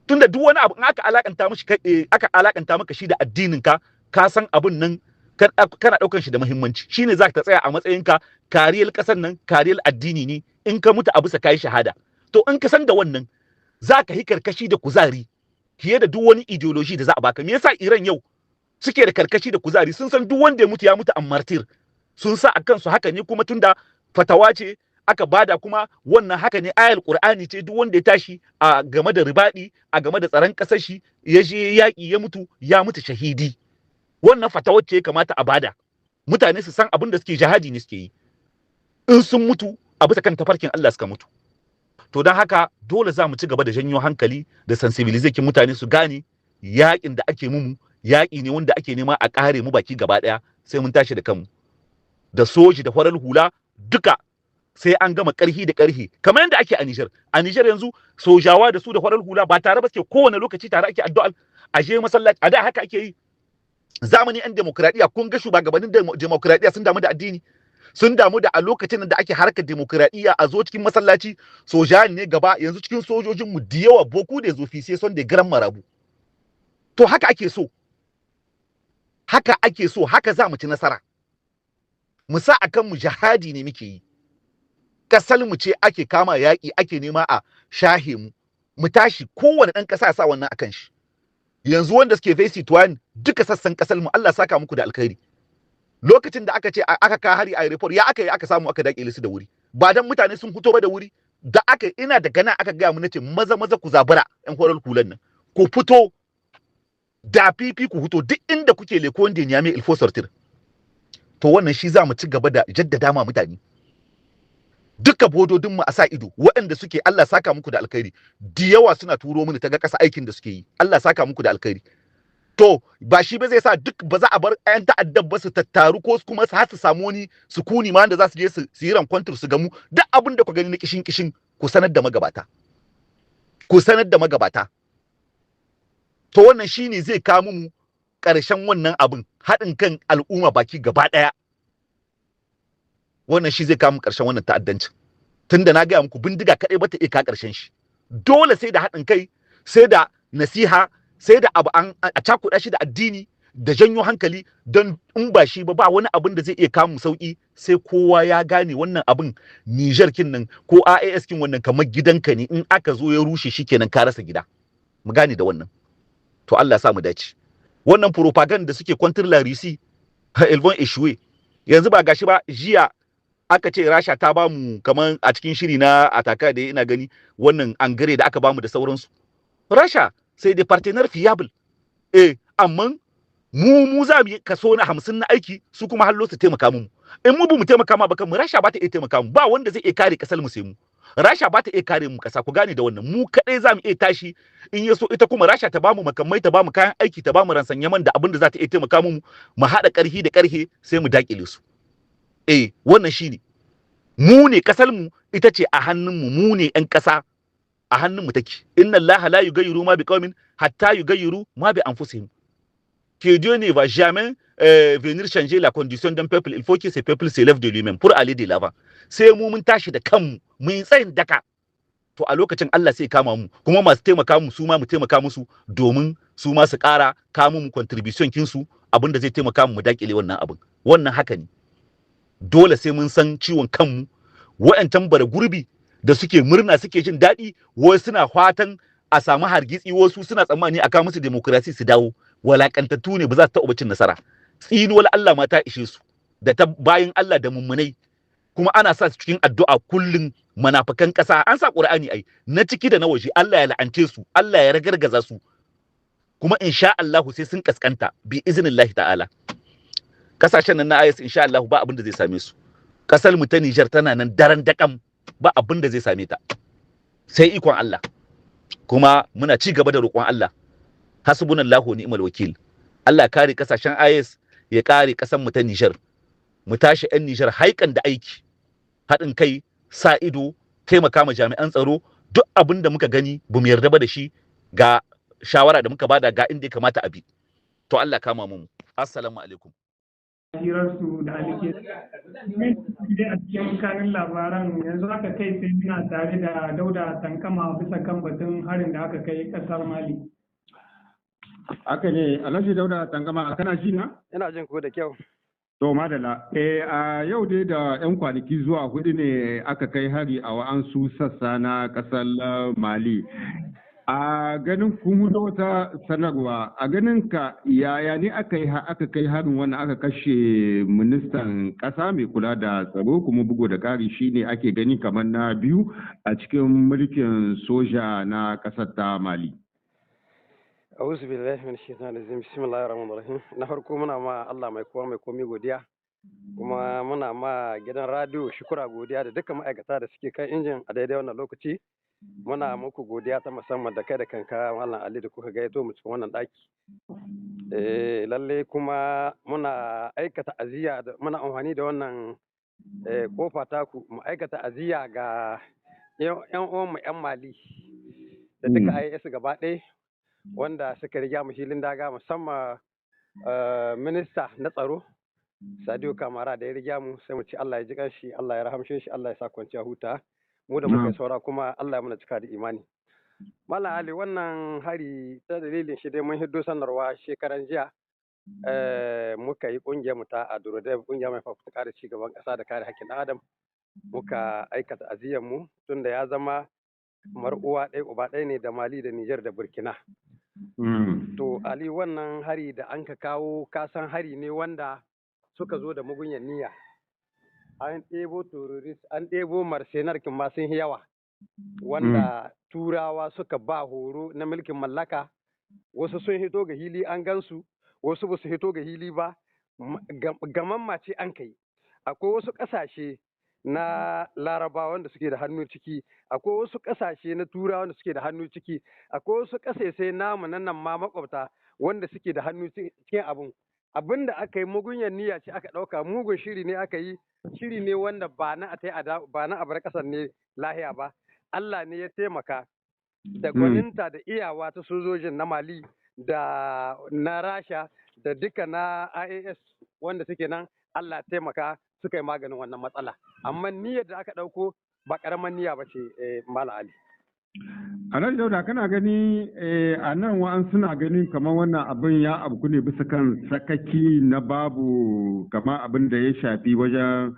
tunda duk wani abu in aka alakanta mishi aka alakanta maka shi da addinin ka, ka san abin nan kana daukan shi da muhimmanci, shine zaka tsaya a matsayin ka kariyar kasar nan, kariyar addini ne, in ka mutu a bisa kai shahada. To in ka san da wannan zaka yi karkashi da kuzari fiye da duk wani ideology da za a baka. Me yasa Iran yau suke da karkashi da kuzari? Sun san duk wanda ya mutu an martir, sun sa akan su haka ne, kuma tunda fatawa ce aka bada, kuma wannan haka ne, ayar Qur'ani ce, duk wanda ya tashi a game da ribadi, a game da tsaron kasar shi, ya je yaki ya mutu shahidi. Wannan fatawar ce ya kamata a bada, mutane su san abin da suke jihadi ne suke yi, in sun mutu a bisa kan tafarkin Allah suka mutu. To don haka dole za mu ci gaba da janyo hankali da sensibilizekin mutane su gane yakin da ake mumu yaki ne wanda ake nema a kare mu baki gaba daya, sai mun tashi da kanmu, da soji da farar hula duka, sai an gama karhi da karhi, kamar yadda ake a Niger. A Niger yanzu sojawa da su da farar hula ba tare ba suke, kowane lokaci tare ake addu'a, a je masallaci. A da haka ake yi zamani an demokradiya. Kun ga shugabannin demokradiya sun damu da addini, sun damu da a lokacin da ake harkar demokradiya a zo cikin masallaci soja ne gaba. Yanzu cikin sojojin mu da yawa boku da zofi sai son da gran marabu. To haka ake so, haka za mu ci nasara. Mu sa akan mu jihadi ne muke yi, kasar mu ce ake kama yaƙi, ake nema a shahe mu tashi, kowane ɗan ƙasa sa wannan akan shi. Yanzu wanda suke face tuwani duka sassan kasar mu, Allah saka muku da alkhairi. Lokacin da aka ce aka ka hari a report, ya aka yi aka samu aka dakile su da wuri, ba dan mutane sun fito ba da wuri. Da aka ina daga nan aka gaya mu nace maza ku zabura ɗan horar kulan nan, ku fito da fifi, ku fito duk inda kuke leko wanda ya mai ilfo sortir. To wannan shi za mu ci gaba da jaddada ma mutane, duka bododin mu a sa ido, waɗanda suke, Allah saka muku da alkhairi, da yawa suna turo mini ta ga ƙasa aikin da suke yi, Allah saka muku da alkhairi. To ba shi ba zai sa duk ba za a bar ƴan ta'addab ba su tattaru, ko kuma su har su samu wani sukuni ma da za su je su yi rankwantar su gamu. Duk abin da ku gani na kishin ku sanar da magabata, to wannan shine zai kawo mu ƙarshen wannan abin, haɗin kan al'umma baki gaba ɗaya. Wannan shi zai kawo mu ƙarshen wannan ta'addancin, tunda na gaya muku bindiga kaɗai ba ta iya kawo ƙarshen shi. Dole sai da haɗin kai, sai da nasiha, sai da abu a cakuɗa shi da addini da janyo hankali, don in ba shi ba wani abin da zai iya kawo mu sauki. Sai kowa ya gane wannan abin Niger kin nan ko AAS kin wannan kamar gidanka ne, in aka zo ya rushe shi kenan ka rasa gida. Mu gane da wannan. To Allah sa mu dace. Wannan propaganda da suke kwantar la Russie, elles vont échouer. Yanzu ba gashi ba, jiya aka ce Rasha ta bamu kaman a cikin shiri na ataka da ina gani, wannan angare da aka bamu da sauransu. Rasha sai dai partenaire fiable, amma mu za mu yi kaso na 50 na aiki, su kuma hallo su taimaka mu. In mu bu mu taimaka ma ba kan mu, Rasha ba ta iya taimaka mu, ba wanda zai iya kare kasar mu sai mu. Rasha ba ta iya kare mu kasa, ku gane da wannan. Mu kadai za mu iya tashi, in ya so ita kuma Rasha ta bamu makamai, ta bamu kayan aiki, ta bamu ransanyaman da abin da za ta iya taimaka mu haɗa ƙarfi da ƙarfe sai mu dakile su. Wannan shine. Mu ne kasar mu ita ce a hannun mu ne ƴan ƙasa, a hannun mu take. Inna Allah la yughayyiru ma biqaumin hatta yughayyiru ma bi anfusihim. Que Dieu ne va jamais venir changer la condition d'un peuple, il faut que ce peuple se lève de lui-même pour aller de l'avant. Sai mu mun tashi da kanmu, mun tsayin daka, to a lokacin Allah sai kama mu, kuma masu taimaka mu su ma mu taimaka musu, domin su ma su ƙara kama mu contribution kinsu, abinda zai taimaka mu dakile wannan abin. Wannan haka ne. Dole sai mun san ciwon kanmu. Wa'ancan bara gurbi da suke murna suke jin daɗi, wasu suna fatan a samu hargitsi, wasu suna tsammani a kawo musu demokrasi su dawo. Walakantattu ne, ba za su taɓa cin nasara. Tsinuwar Allah ma ta ishe su, da ta bayin Allah da mummunai, kuma ana sa su cikin addu'a kullum. Manafakan ƙasa an sa Qur'ani ai, na ciki da na waje, Allah ya la'ance su, Allah ya ragargaza su, kuma insha Allah sai sun kaskanta bi iznillahi ta'ala. Kasashen nan na IS insha Allah ba abin da zai same su. Kasar mu ta Niger tana nan daren dakam, ba abin da zai same ta, sai ikon Allah. Kuma muna ci gaba da roƙon Allah, hasbunallahu wa ni'mal wakil. Allah kare kasashen IS, ya kare kasar mu ta Niger. Mu tashi ƴan Niger haikan da aiki, haɗin kai, sa ido, taimaka ma jami'an tsaro. Duk abin da muka gani bu mu yarda ba da shi, ga shawara da muka bada, ga inda ya kamata a bi. To Allah kama mu. Assalamu alaikum. hirarsu da alike dai a cikin kanin labaran yanzu aka kai sai muna tare da Dauda Tankama bisa kan batun harin da aka kai kasar Mali. Haka ne, Alhaji Dauda Tankama kana ji na? Ina jin ku da kyau. To madala, a yau dai da 'yan kwanaki zuwa hudu ne aka kai hari a wa'ansu sassa na ƙasar Mali. A ganin kun da wata sanarwa, a ganin ka yaya ne aka kai harin wannan aka kashe ministan ƙasa mai kula da tsaro kuma bugu da ƙari shine ake gani kamar na biyu a cikin mulkin soja na ƙasar ta Mali. A'udhu billahi minash shaitanir rajim. Bismillahir rahmanir rahim. Na farko muna ma Allah mai kowa mai komai godiya. Kuma muna ma gidan radio shukura godiya da dukkan ma'aikata da suke kan injin a daidai wannan lokaci. Muna muku godiya ta musamman da kai da kanka Mallam Ali da kuka gaito mu cikin wannan daki. Lalle kuma muna aikata aziya muna amfani da wannan kofa taku mu aikata aziya ga yan uwan mu yan Mali da duka IS gaba ɗaya wanda suka riga mu filin daga musamman minista na tsaro Sadio Kamara da ya riga mu sai mu ci Allah ya ji kanshi Allah ya rahamshe shi Allah ya sa kwanciya huta mu da muka saura kuma Allah ya muna cika da imani. Mallam Ali wannan hari ta dalilin shi dai mun hiddo sanarwa shekaran jiya muka yi kungiyar mu ta Adurode kungiya mai fafutuka da ci gaban kasa da kare haƙƙin Adam muka aikata aziyar mu tunda ya zama kamar uwa ɗaya uba ɗaya ne da Mali da Niger da Burkina. To Ali wannan hari da an ka kawo kasan hari ne wanda suka zo da mugunyan niyya. An ɗebo terrorist an ɗebo mercenar ma sun yawa wanda turawa suka ba horo na mulkin mallaka wasu sun hito ga hili an gansu wasu ba su hito ga hili ba gaman mace an kai akwai wasu ƙasashe na larabawa wanda suke da hannu ciki akwai wasu ƙasashe na turawa wanda suke da hannu ciki akwai wasu ƙasashe namu nan ma makwabta wanda suke da hannu cikin abin da aka yi mugunyar niyya ce aka ɗauka mugun shiri ne aka yi shiri ne wanda ba na abar ƙasar ne lahiya ba Allah ne ya taimaka da gwaninta da iyawa ta sojojin na Mali da na Rasha da duka na IAS wanda suke nan Allah taimaka suka yi maganin wannan matsala amma niyyar da aka ɗauko ba ƙaramin niyya ba ce Malam Ali. Alhaji Dauda kana gani a nan wa'an suna ganin kamar wannan abin ya abu ne bisa kan sakaki na babu kamar abin da ya shafi wajen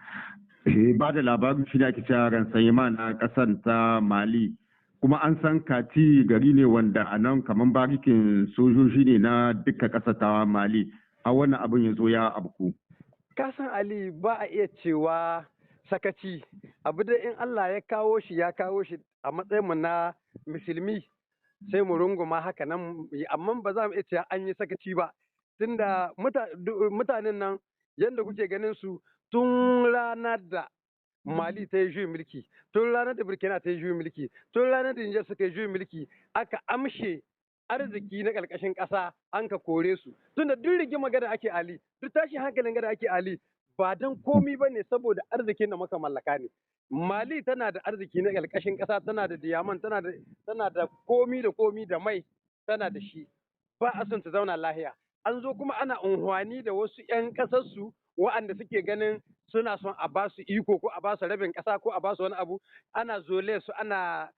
ba da labarin shi da ake cewa Ransayema na ƙasar ta Mali kuma an san Kati gari ne wanda a nan kamar barikin sojoji ne na duka ƙasar ta Mali a wannan abin ya zo ya abku. Kasan Ali ba a iya cewa sakaci abu da in Allah ya kawo shi a matsayinmu na musulmi sai mu runguma haka nan amma ba za mu iya cewa an yi sakaci ba tunda mutanen nan yadda kuke ganin su tun ranar da Mali ta yi juyin mulki tun ranar da Burkina ta yi juyin mulki tun ranar da Niger suka yi juyin mulki aka amshe arziki na ƙarƙashin ƙasa an ka kore su tunda duk rigima gada ake Ali duk tashin hankalin gada ake Ali ba don komi ba ne saboda arzikin da muka mallaka ne. Mali tana da arziki na ƙarƙashin ƙasa tana da diyaman tana da komi da mai tana da shi ba a son ta zauna lahiya. An zo kuma ana unhwani da wasu 'yan ƙasarsu wa'anda suke ganin suna son a ba su iko ko a ba su rabin ƙasa ko a ba su wani abu ana zole su ana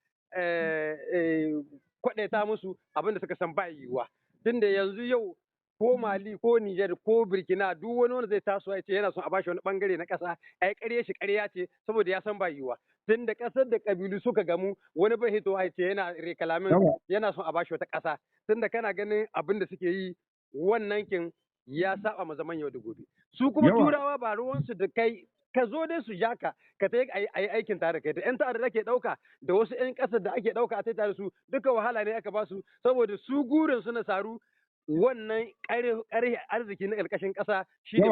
kwaɗaita musu abin da suka san ba yiwuwa. Tunda yanzu yau ko Mali ko Niger ko Burkina duk wani wanda zai taso ya ce yana son a bashi wani bangare na ƙasa ai ƙarya shi ƙarya ce saboda ya san ba yiwuwa tun da ƙasar da ƙabilu suka gamu wani bai hito ya ce yana rekalamin yana son a bashi wata ƙasa tun da kana ganin abin da suke yi wannan kin ya saba ma zaman yau da gobe su kuma turawa ba ruwansu da kai ka zo dai su ja ka ta yi aikin tare kai da yan ta'adda ake ɗauka da wasu yan ƙasar da ake ɗauka a tare su duka wahala ne aka ba su saboda su gurin su na saru wannan ƙarfi arziki na ƙarƙashin ƙasa shi ne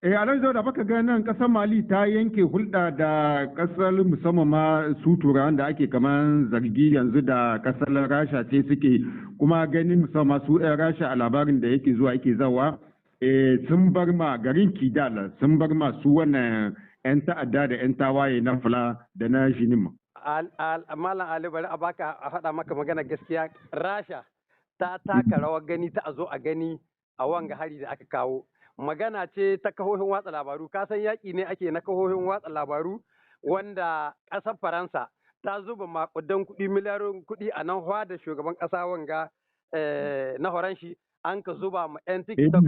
Alhaji Dauda baka ga nan ƙasar Mali ta yanke hulɗa da ƙasar musamman ma su turawan da ake kaman zargi yanzu da ƙasar Rasha ce suke kuma ganin musamman su 'yan Rasha a labarin da yake zuwa yake zawa sun bar ma garin Kidal sun bar ma su wannan 'yan ta'adda da 'yan tawaye na Fula da na Jinim. Malam Ali bari a faɗa maka magana gaskiya Rasha ta taka rawar gani ta a zo a gani a wanga hari da aka kawo magana ce ta kahohin watsa labaru. Ka san yaƙi ne ake na kahohin watsa labaru wanda ƙasar Faransa ta zuba maƙudan kuɗi miliyarin kuɗi a nan da shugaban ƙasa wanga na Horanshi an ka zuba ma 'yan TikTok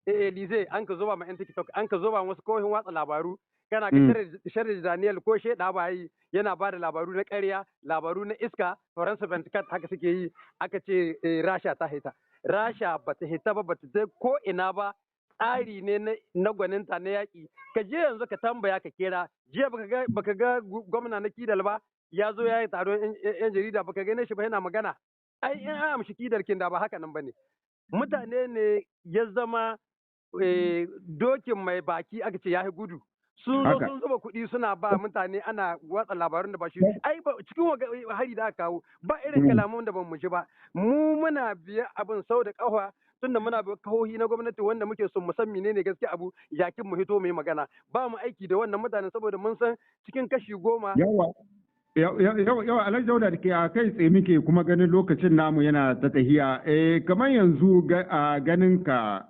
Elize an ka zuba ma 'yan TikTok an ka zuba wasu kahohin watsa labaru kana ga Sharri Daniel ko Sheda Bayi yana ba da labaru na ƙarya labaru na iska Faransa 24 haka suke yi aka ce Rasha ta hita. Rasha bata hita ba bata je ko ina ba tsari ne na gwaninta na yaƙi ka je yanzu ka tambaya ka kera jiya baka ga gwamna na Kidal ba ya zo ya yi taron yan jarida baka gane shi ba yana magana ai in an amshi Kidal kin da ba haka nan bane mutane ne ya zama dokin mai baki aka ce ya yi gudu sun zo sun zuba kuɗi suna ba mutane ana watsa labarun da ba shi ai cikin hari da aka kawo ba irin kalaman da ban mu ji ba mu muna biya abin sau da ƙafa tunda muna bi kahohi na gwamnati wanda muke son mu san menene gaskiya abu yakin mu hito mu yi magana ba mu aiki da wannan mutanen saboda mun san cikin kashi 10 yawa Alhaji Dauda da ke a kai tsaye muke kuma ganin lokacin namu yana ta tahiya kamar yanzu ganin ka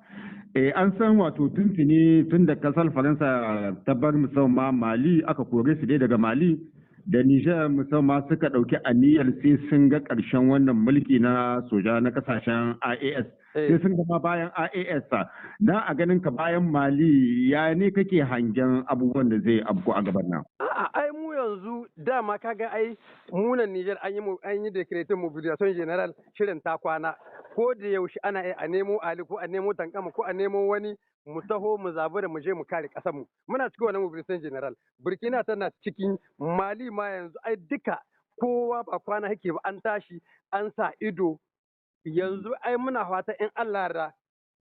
an san wato tuntuni tun da kasar Faransa ta bar musamman Mali aka kore su dai daga Mali da Nijar musamman suka ɗauki aniyar sai sun ga ƙarshen wannan mulki na soja na ƙasashen IAS. Sai sun gama bayan IAS na a ganin ka bayan Mali ya ne kake hangen abubuwan da zai abku a gaban nan. Ai mu yanzu dama kaga ai munan Nijar an yi decretin mobilisation general shirin ta kwana ko da yaushe ana a nemo Ali ko a nemo Tankama ko a nemo wani mu taho mu zabi da mu je mu kare ƙasar mu muna cikin wannan mobilisation general Burkina tana cikin Mali ma yanzu ai duka kowa ba kwana yake ba an tashi an sa ido yanzu ai muna fata in Allah da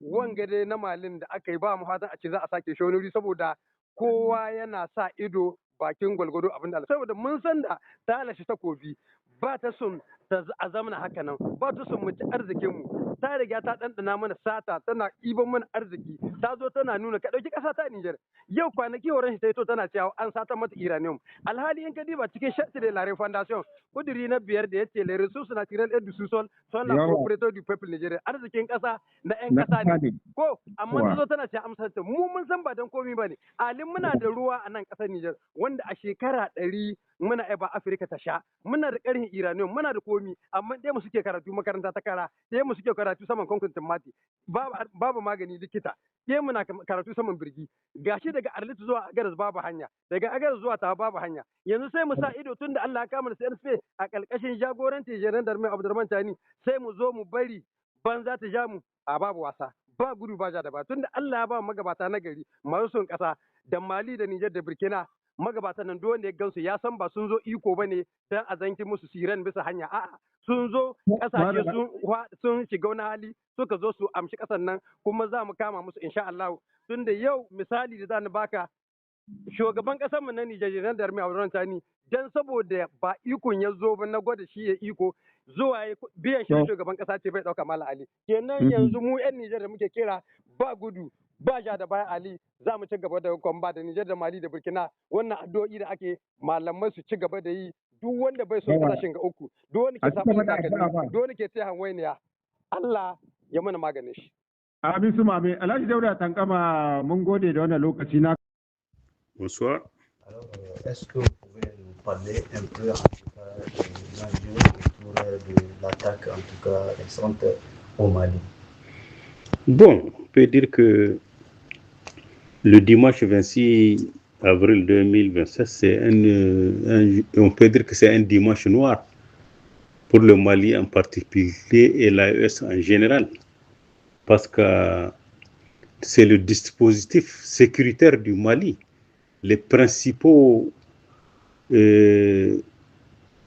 wanga dai na Malin da aka yi ba mu fatan a ce za a sake shonuri saboda kowa yana sa ido bakin gwalgwado abin da saboda mun san da ta lashe takobi ba ta son ta a zamana haka nan ba ta son mu ci arzikin mu ta riga ta ɗanɗana mana sata tana ɗiban mana arziki ta zo tana nuna ka ɗauki ƙasa ta Nijar yau kwanaki horon shi ta to tana cewa an sata mata uranium alhali in ka diba cikin charte de la refondation kuduri na 5 da yace les ressources naturelles et du sous-sol sont la propriété du peuple nigérien arzikin ƙasa na ƴan ƙasa ne ko amma ta zo tana cewa amsar ta mu mun san ba dan komai bane alin muna da ruwa a nan ƙasar Nijar wanda a shekara 100 muna ba Afirka ta sha muna da ƙarhin uranium muna da komi amma dai mu suke karatu makaranta ta kara dai mu suke karatu saman konkin mati babu magani likita dai muna karatu saman birgi gashi daga Arlit zuwa Agadas babu hanya daga Agadas zuwa Tawa babu hanya yanzu sai mu sa ido tunda Allah ya kama da CNSP a kalkashin jagoranci Jenan Darme Abdurrahman Tani sai mu zo mu bari banza ta ja mu a babu wasa ba gudu ba ja da ba tunda Allah ya ba magabata na gari masu son kasa da Mali da Niger da Burkina magabatan nan wanda ya gansu ya san ba sun zo iko ba ne don a zanki musu siren bisa hanya a'a sun zo kasashe sun shiga wani hali suka zo su amshi kasan nan kuma za mu kama musu insha Allah tunda yau misali da zani baka shugaban kasar mu na Nijar Jenan Darme Abdurrahman Tani dan saboda ba ikon ya zo ba na gwada shi ya iko zuwa biyan shi shugaban kasa ce bai dauka Malam Ali kenan yanzu mu yan Nijar da muke kira ba gudu ba ja da bayan Ali za mu ci gaba da kwamba da Nijar da Mali da Burkina wannan addu'o'i da ake malamai su ci gaba da yi duk wanda bai so kasashen ga uku duk wanda ke samun takalmi duk wanda ke tsaye hanwainiya Allah ya mana maganin shi. Amin su mame Alhaji Dauda Tankama mun gode da wannan lokaci na. Bonsoir. Alors, est-ce que vous pouvez nous parler un peu en tout cas de l'enjeu autour de l'attaque en tout cas récente au Mali? Bon, on peut dire que le dimanche 26 avril 2026, on peut dire que c'est un dimanche noir pour le Mali en particulier et l'AES en général, parce que c'est le dispositif sécuritaire du Mali. Les principaux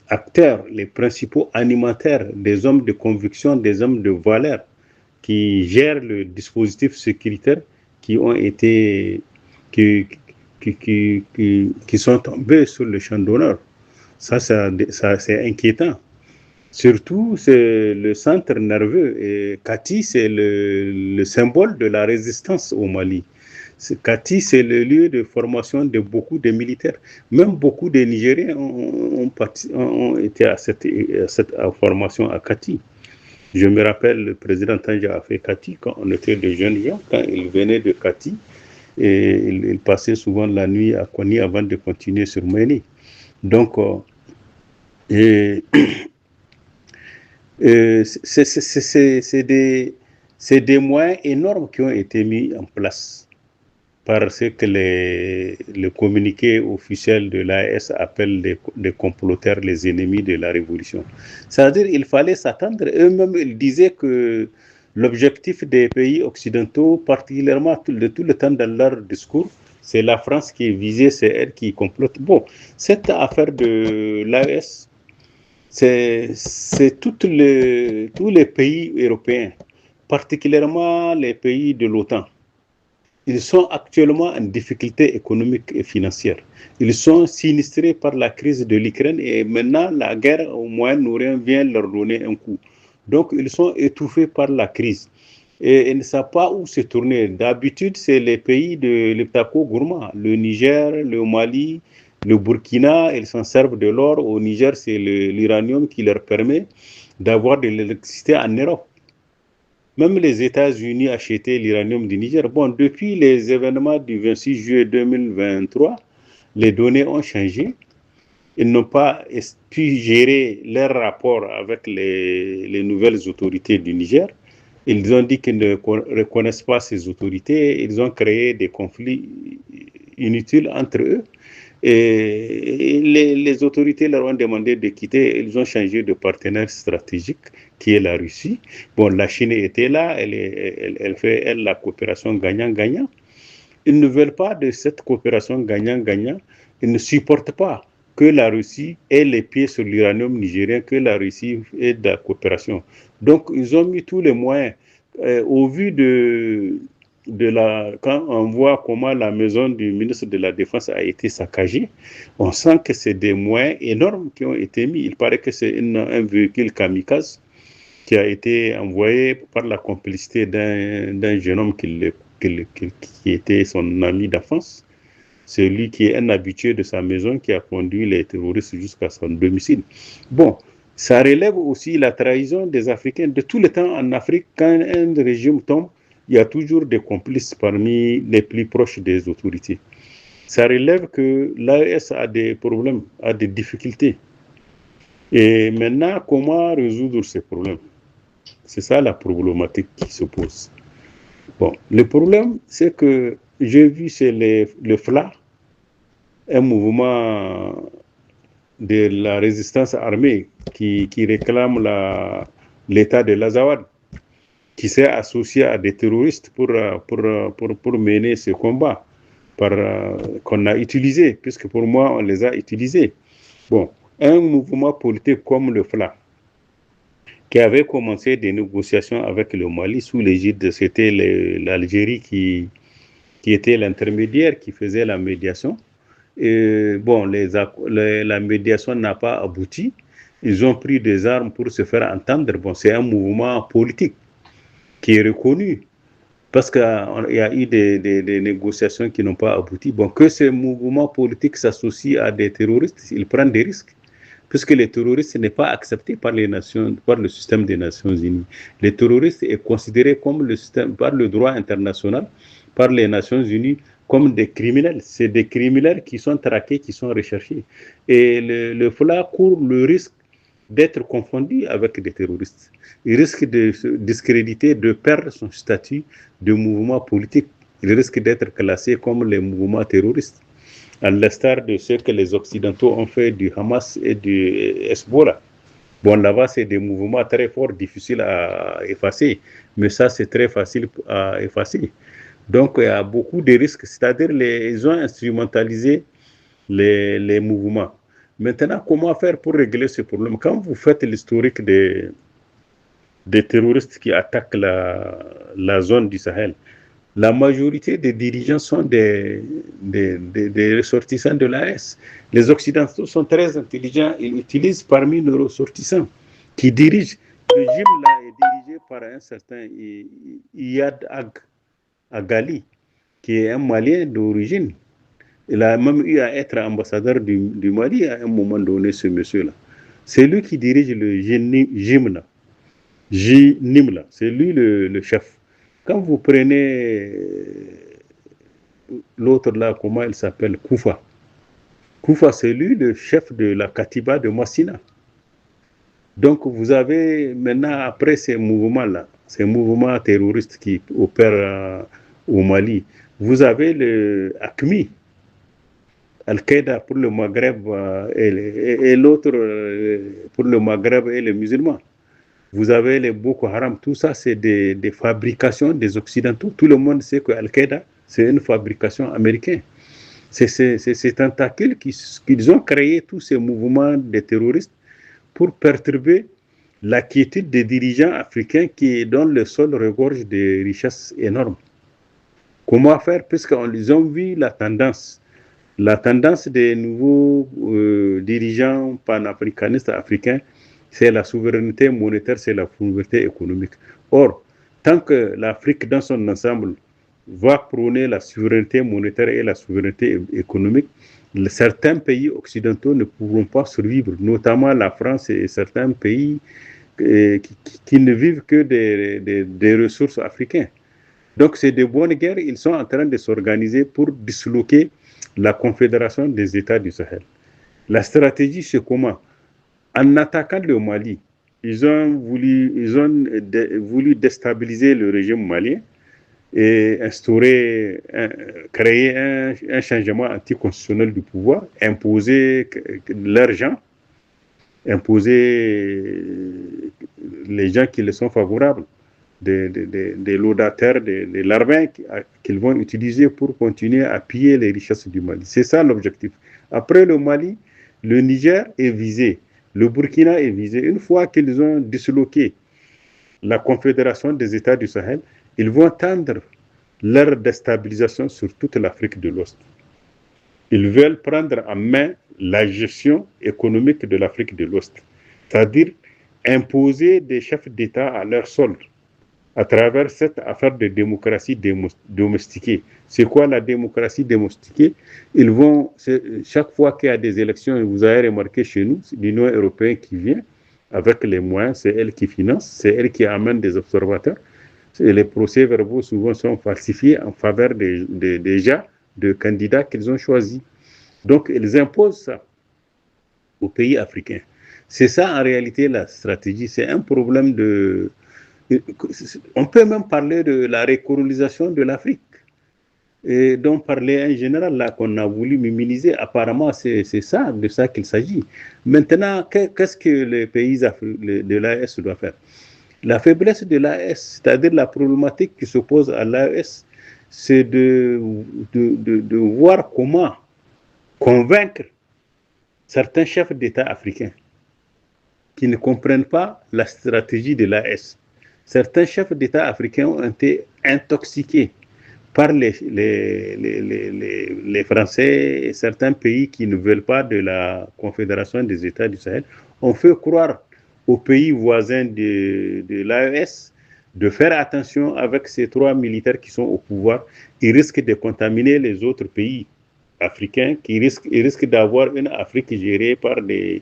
acteurs, les principaux animateurs, des hommes de conviction, des hommes de valeur, qui gèrent le dispositif sécuritaire, qui sont tombés sur le champ d'honneur. Ça c'est inquiétant. Surtout, c'est le centre nerveux. Et Kati, c'est le symbole de la résistance au Mali. Kati, c'est le lieu de formation de beaucoup de militaires. Même beaucoup de Nigériens ont été à cette formation à Kati. Je me rappelle, le président Tanja a fait Kati quand on était de jeunes gens, quand il venait de Kati, et il passait souvent la nuit à Kony avant de continuer sur Meni. Donc, et, c'est des moyens énormes qui ont été mis en place par ce que le communiqué officiel de l'AES appelle des comploteurs, les ennemis de la révolution. C'est-à-dire qu'il fallait s'attendre. Eux-mêmes, ils disaient que l'objectif des pays occidentaux, particulièrement de tout le temps dans leur discours, c'est la France qui est visée, c'est elle qui complote. Bon, cette affaire de l'AES, c'est tous les pays européens, particulièrement les pays de l'OTAN. Ils sont actuellement en difficulté économique et financière. Ils sont sinistrés par la crise de l'Ukraine et maintenant la guerre au Moyen-Orient vient leur donner un coup. Donc ils sont étouffés par la crise et ils ne savent pas où se tourner. D'habitude, c'est les pays de l'Eptako Gourma, le Niger, le Mali, le Burkina, ils s'en servent de l'or. Au Niger, c'est l'uranium qui leur permet d'avoir de l'électricité en Europe. Même les États-Unis achetaient l'uranium du Niger. Bon, depuis les événements du 26 juillet 2023, les données ont changé. Ils n'ont pas pu gérer leur rapport avec les nouvelles autorités du Niger. Ils ont dit qu'ils ne reconnaissent pas ces autorités. Ils ont créé des conflits inutiles entre eux. Et les autorités leur ont demandé de quitter. Ils ont changé de partenaire stratégique, qui est la Russie. Bon, la Chine était là, elle fait, la coopération gagnant-gagnant. Ils ne veulent pas de cette coopération gagnant-gagnant. Ils ne supportent pas que la Russie ait les pieds sur l'uranium nigérien, que la Russie ait de la coopération. Donc, ils ont mis tous les moyens. Au vu quand on voit comment la maison du ministre de la Défense a été saccagée, on sent que c'est des moyens énormes qui ont été mis. Il paraît que c'est un véhicule kamikaze qui a été envoyé par la complicité d'un jeune homme qui était son ami d'enfance. C'est lui qui est un habitué de sa maison qui a conduit les terroristes jusqu'à son domicile. Bon, ça relève aussi la trahison des Africains. De tout le temps en Afrique, quand un régime tombe, il y a toujours des complices parmi les plus proches des autorités. Ça relève que l'AES a des problèmes, a des difficultés. Et maintenant, comment résoudre ces problèmes? C'est ça la problématique qui se pose. Bon, le problème, c'est que j'ai vu, c'est le FLA, un mouvement de la résistance armée qui réclame l'état de l'Azawad, qui s'est associé à des terroristes pour mener ce combat, qu'on a utilisé, puisque pour moi, on les a utilisés. Bon, un mouvement politique comme le FLA, qui avait commencé des négociations avec le Mali sous l'égide, c'était l'Algérie qui était l'intermédiaire, qui faisait la médiation. Et bon, la médiation n'a pas abouti. Ils ont pris des armes pour se faire entendre. Bon, c'est un mouvement politique qui est reconnu parce qu'il y a eu des négociations qui n'ont pas abouti. Bon, que ce mouvement politique s'associe à des terroristes, ils prennent des risques, puisque les terroristes n'est pas accepté par le système des Nations Unies. Les terroristes est considéré comme par le droit international, par les Nations Unies, comme des criminels. C'est des criminels qui sont traqués, qui sont recherchés. Et le FLA court le risque d'être confondu avec des terroristes. Il risque de se discréditer, de perdre son statut de mouvement politique. Il risque d'être classé comme les mouvements terroristes, à l'instar de ce que les Occidentaux ont fait du Hamas et du Hezbollah. Bon, là-bas, c'est des mouvements très forts, difficiles à effacer, mais ça, c'est très facile à effacer. Donc, il y a beaucoup de risques, c'est-à-dire ils ont instrumentalisé les mouvements. Maintenant, comment faire pour régler ce problème? Quand vous faites l'historique des terroristes qui attaquent la zone du Sahel, la majorité des dirigeants sont des ressortissants de l'AES. Les Occidentaux sont très intelligents, ils utilisent parmi nos ressortissants qui dirigent. Le régime là est dirigé par un certain Iyad Agali, qui est un Malien d'origine. Il a même eu à être ambassadeur du Mali à un moment donné, ce monsieur-là. C'est lui qui dirige le GIMNA. J. Nimla, c'est lui le chef. Quand vous prenez l'autre là, comment il s'appelle, Koufa. Koufa, c'est lui le chef de la Katiba de Massina. Donc vous avez maintenant, après ces mouvements-là, ces mouvements terroristes qui opèrent au Mali, vous avez le AQMI, Al-Qaïda pour le Maghreb et l'autre pour le Maghreb et les musulmans. Vous avez les Boko Haram, tout ça c'est des fabrications des Occidentaux. Tout le monde sait que Al-Qaïda, c'est une fabrication américaine. C'est ces tentacules qu'ils ont créé tous ces mouvements de terroristes pour perturber la quiétude des dirigeants africains dont le sol regorge de richesses énormes. Comment faire? Puisqu'ils ont vu la tendance des nouveaux dirigeants panafricanistes africains, c'est la souveraineté monétaire, c'est la souveraineté économique. Or, tant que l'Afrique dans son ensemble va prôner la souveraineté monétaire et la souveraineté économique, certains pays occidentaux ne pourront pas survivre, notamment la France et certains pays qui ne vivent que des ressources africaines. Donc c'est de bonne guerre, ils sont en train de s'organiser pour disloquer la Confédération des États du Sahel. La stratégie, c'est comment? En attaquant le Mali, ils ont voulu déstabiliser le régime malien et créer un changement anticonstitutionnel du pouvoir, imposer leurs gens, imposer les gens qui les sont favorables, des laudateurs, de l'armée qu'ils vont utiliser pour continuer à piller les richesses du Mali. C'est ça l'objectif. Après le Mali, le Niger est visé, le Burkina est visé. Une fois qu'ils ont disloqué la Confédération des États du Sahel, ils vont tendre leur déstabilisation sur toute l'Afrique de l'Ouest. Ils veulent prendre en main la gestion économique de l'Afrique de l'Ouest, c'est-à-dire imposer des chefs d'État à leur solde à travers cette affaire de démocratie domestiquée. C'est quoi la démocratie domestiquée? Chaque fois qu'il y a des élections, vous avez remarqué chez nous, l'Union européenne qui vient avec les moyens, c'est elle qui finance, c'est elle qui amène des observateurs. Et les procès-verbaux souvent sont falsifiés en faveur déjà de candidats qu'ils ont choisis. Donc, ils imposent ça aux pays africains. C'est ça, en réalité, la stratégie. C'est un problème de... On peut même parler de la recolonisation de l'Afrique, et dont parlait un général là qu'on a voulu minimiser. Apparemment, c'est ça, de ça qu'il s'agit. Maintenant, qu'est-ce que les pays de l'AES doivent faire? La faiblesse de l'AES, c'est-à-dire la problématique qui s'oppose à l'AES, c'est de voir comment convaincre certains chefs d'État africains qui ne comprennent pas la stratégie de l'AES. Certains chefs d'État africains ont été intoxiqués par les Français et certains pays qui ne veulent pas de la Confédération des États du Sahel. On fait croire aux pays voisins de l'AES de faire attention avec ces 3 militaires qui sont au pouvoir. Ils risquent de contaminer les autres pays africains, ils risquent d'avoir une Afrique gérée par des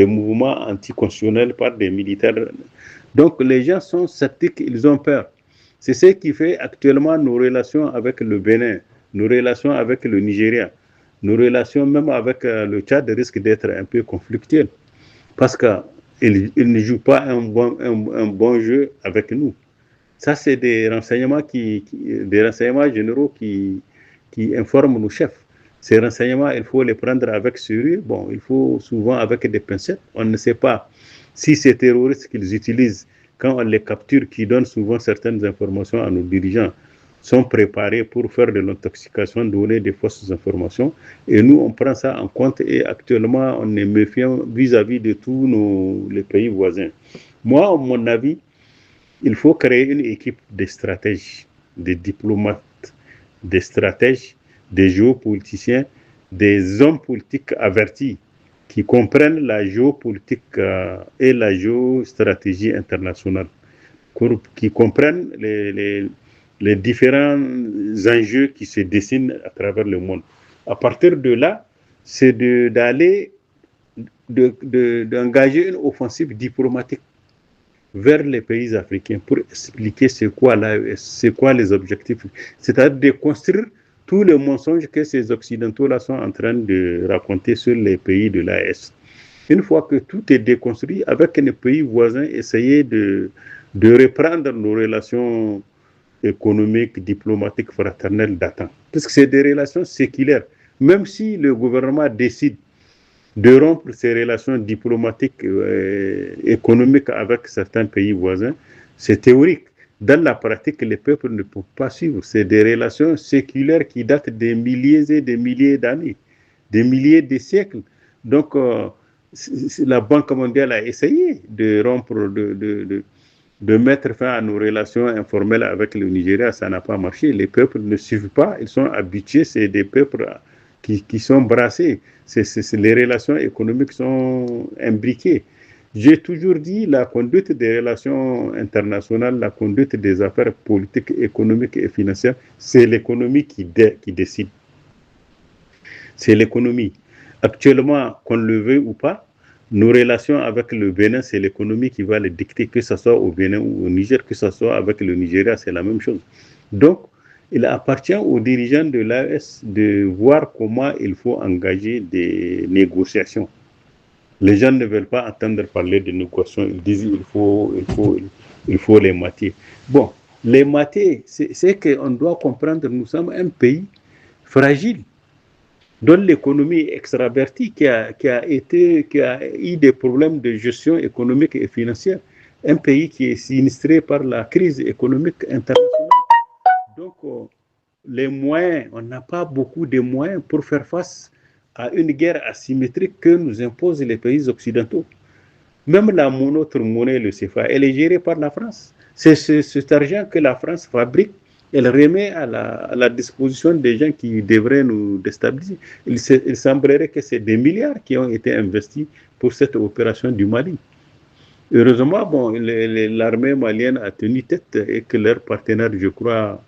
mouvements anticonstitutionnels, par des militaires. Donc les gens sont sceptiques, ils ont peur. C'est ce qui fait actuellement nos relations avec le Bénin, nos relations avec le Nigeria, nos relations même avec le Tchad risquent d'être un peu conflictuelles. Parce qu'ils ne jouent pas un bon jeu avec nous. Ça, c'est des renseignements généraux qui informent nos chefs. Ces renseignements, il faut les prendre avec sérieux. Bon, il faut souvent avec des pincettes. On ne sait pas si ces terroristes qu'ils utilisent, quand on les capture, qui donnent souvent certaines informations à nos dirigeants, sont préparés pour faire de l'intoxication, donner des fausses informations. Et nous, on prend ça en compte et actuellement, on est méfiant vis-à-vis de tous les pays voisins. Moi, à mon avis, il faut créer une équipe de stratèges, de diplomates, des stratèges, des géopoliticiens, des hommes politiques avertis qui comprennent la géopolitique et la géostratégie internationale, qui comprennent les différents enjeux qui se dessinent à travers le monde. À partir de là, c'est d'engager une offensive diplomatique vers les pays africains pour expliquer c'est quoi l'AES, c'est quoi les objectifs. C'est-à-dire de construire tous les mensonges que ces Occidentaux-là sont en train de raconter sur les pays de l'AES. Une fois que tout est déconstruit, avec les pays voisins, essayer de reprendre nos relations économiques, diplomatiques, fraternelles d'antan. Parce que c'est des relations séculaires. Même si le gouvernement décide de rompre ses relations diplomatiques économiques avec certains pays voisins, c'est théorique. Dans la pratique, les peuples ne peuvent pas suivre. C'est des relations séculaires qui datent des milliers et des milliers d'années, des milliers de siècles. Donc, la Banque mondiale a essayé de rompre, de mettre fin à nos relations informelles avec le Nigeria. Ça n'a pas marché. Les peuples ne suivent pas. Ils sont habitués. C'est des peuples qui sont brassés. Les relations économiques sont imbriquées. J'ai toujours dit la conduite des relations internationales, la conduite des affaires politiques, économiques et financières, c'est l'économie qui décide. C'est l'économie. Actuellement, qu'on le veuille ou pas, nos relations avec le Bénin, c'est l'économie qui va les dicter, que ce soit au Bénin ou au Niger, que ce soit avec le Nigeria, c'est la même chose. Donc, il appartient aux dirigeants de l'AES de voir comment il faut engager des négociations. Les gens ne veulent pas entendre parler de négociations. Ils disent il faut les mater. Bon, les mater, c'est qu'on doit comprendre, nous sommes un pays fragile, dont l'économie est extravertie, qui a eu des problèmes de gestion économique et financière. Un pays qui est sinistré par la crise économique internationale. Donc, les moyens, on n'a pas beaucoup de moyens pour faire face à une guerre asymétrique que nous imposent les pays occidentaux. Même notre monnaie, le CFA, elle est gérée par la France. C'est cet argent que la France fabrique, elle remet à la disposition des gens qui devraient nous déstabiliser. Il semblerait que c'est des milliards qui ont été investis pour cette opération du Mali. Heureusement, bon, l'armée malienne a tenu tête et que leurs partenaires, je crois,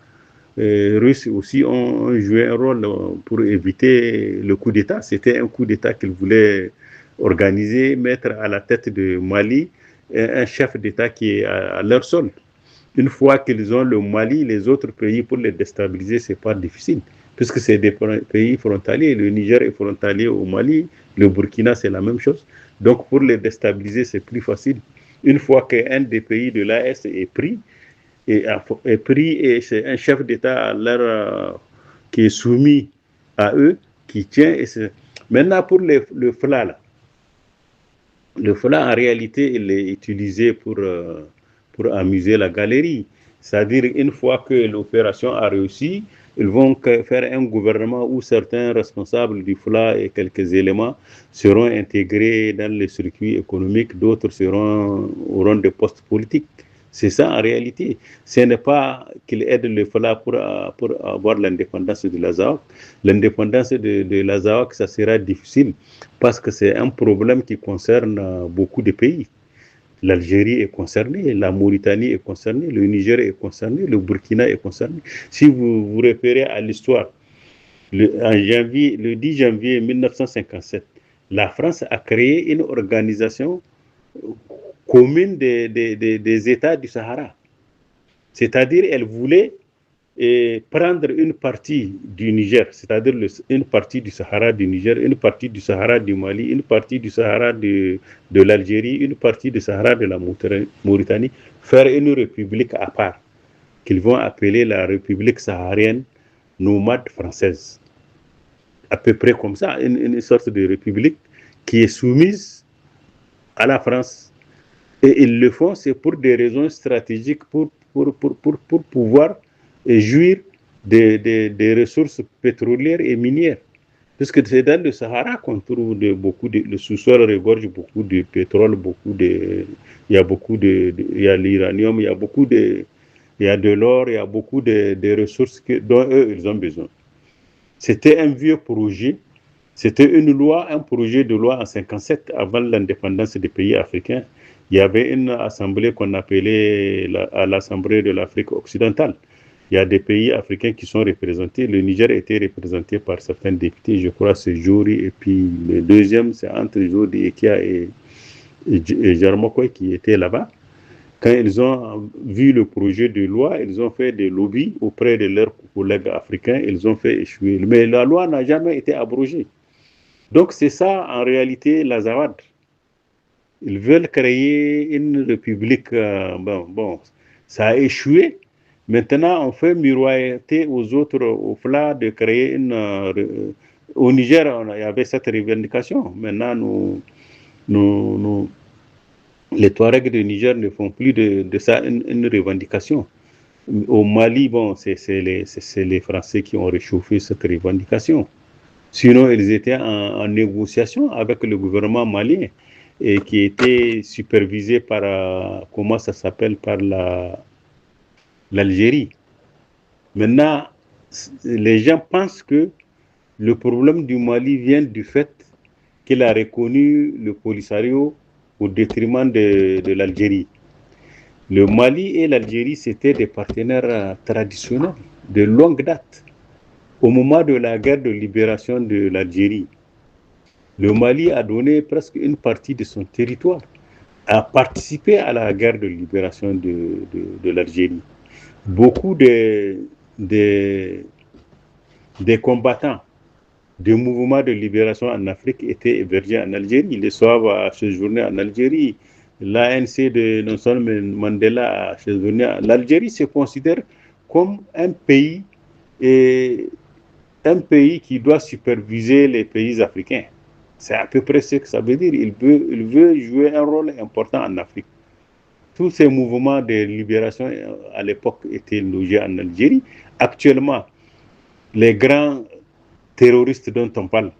russes aussi ont joué un rôle pour éviter le coup d'État. C'était un coup d'État qu'ils voulaient organiser, mettre à la tête de Mali un chef d'État qui est à leur sol. Une fois qu'ils ont le Mali, les autres pays, pour les déstabiliser, c'est pas difficile, puisque c'est des pays frontaliers. Le Niger est frontalier au Mali, le Burkina, c'est la même chose. Donc, pour les déstabiliser, c'est plus facile. Une fois qu'un des pays de l'AES est pris, et c'est un chef d'État qui est soumis à eux, qui tient. Maintenant, pour le FLA, là. Le FLA, en réalité, il est utilisé pour amuser la galerie. C'est-à-dire, une fois que l'opération a réussi, ils vont faire un gouvernement où certains responsables du FLA et quelques éléments seront intégrés dans les circuits économiques, d'autres auront des postes politiques. C'est ça en réalité. Ce n'est pas qu'il aide le FLA pour avoir l'indépendance de l'Azawak. L'indépendance de l'Azawak, ça sera difficile parce que c'est un problème qui concerne beaucoup de pays. L'Algérie est concernée, la Mauritanie est concernée, le Niger est concerné, le Burkina est concerné. Si vous vous référez à l'histoire, le 10 janvier 1957, la France a créé une organisation commune des États du Sahara. C'est-à-dire, elle voulait prendre une partie du Niger, c'est-à-dire une partie du Sahara du Niger, une partie du Sahara du Mali, une partie du Sahara de l'Algérie, une partie du Sahara de la Mauritanie, faire une république à part, qu'ils vont appeler la République saharienne nomade française. À peu près comme ça, une sorte de république qui est soumise à la France. Et ils le font, c'est pour des raisons stratégiques, pour pouvoir jouir des ressources pétrolières et minières. Parce que c'est dans le Sahara qu'on trouve le sous-sol regorge beaucoup de pétrole, il y a l'uranium, il y a de l'or, il y a beaucoup de ressources dont eux, ils ont besoin. C'était un vieux projet, c'était un projet de loi en 1957, avant l'indépendance des pays africains. Il y avait une assemblée qu'on appelait l'Assemblée de l'Afrique occidentale. Il y a des pays africains qui sont représentés. Le Niger était représenté par certains députés, je crois c'est Jory, et puis le deuxième, c'est entre Jody Ekia et Jarmokoy qui étaient là-bas. Quand ils ont vu le projet de loi, ils ont fait des lobbies auprès de leurs collègues africains, ils ont fait échouer. Mais la loi n'a jamais été abrogée. Donc c'est ça en réalité la Zawad. Ils veulent créer une république. Bon, ça a échoué. Maintenant, on fait miroiter aux autres au plat de créer une. Au Niger, il y avait cette revendication. Maintenant, les Touaregs du Niger ne font plus de ça une revendication. Au Mali, bon, c'est les Français qui ont réchauffé cette revendication. Sinon, ils étaient en négociation avec le gouvernement malien et qui était supervisé par, comment ça s'appelle, par l'Algérie. Maintenant, les gens pensent que le problème du Mali vient du fait qu'il a reconnu le Polisario au détriment de l'Algérie. Le Mali et l'Algérie, c'était des partenaires traditionnels de longue date. Au moment de la guerre de libération de l'Algérie, le Mali a donné presque une partie de son territoire, a participé à la guerre de libération de l'Algérie. Beaucoup des combattants des mouvements de libération en Afrique étaient hébergés en Algérie. Les Sauves a séjourné en Algérie. L'ANC de Nelson Mandela a séjourné. L'Algérie se considère comme un pays qui doit superviser les pays africains. C'est à peu près ce que ça veut dire. Il veut jouer un rôle important en Afrique. Tous ces mouvements de libération à l'époque étaient logés en Algérie. Actuellement, les grands terroristes dont on parle,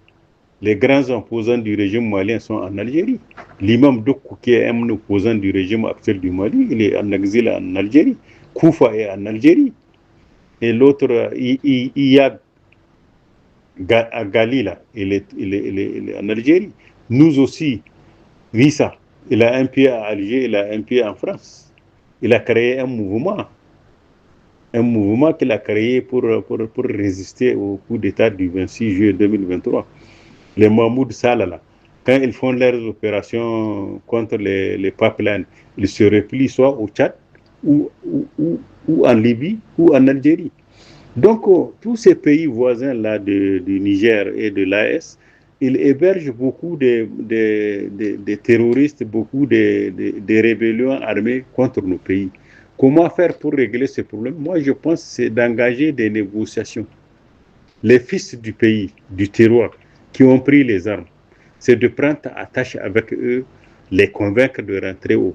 les grands opposants du régime malien sont en Algérie. L'imam Doku, qui est un opposant du régime actuel du Mali, il est en exil en Algérie. Koufa est en Algérie. Et l'autre, Iyad Galila, il est en Algérie. Nous aussi, Rissa, il a un pied à Alger, il a un pied en France. Il a créé un mouvement qu'il a créé pour résister au coup d'État du 26 juillet 2023. Les Mahmoud Salala, quand ils font leurs opérations contre les pipelines, ils se replient soit au Tchad, ou en Libye, ou en Algérie. Donc, tous ces pays voisins-là du Niger et de l'AS, ils hébergent beaucoup de terroristes, beaucoup de rébellions armées contre nos pays. Comment faire pour régler ce problème? Moi, je pense que c'est d'engager des négociations. Les fils du pays, du terroir, qui ont pris les armes, c'est de prendre attache avec eux, les convaincre de rentrer au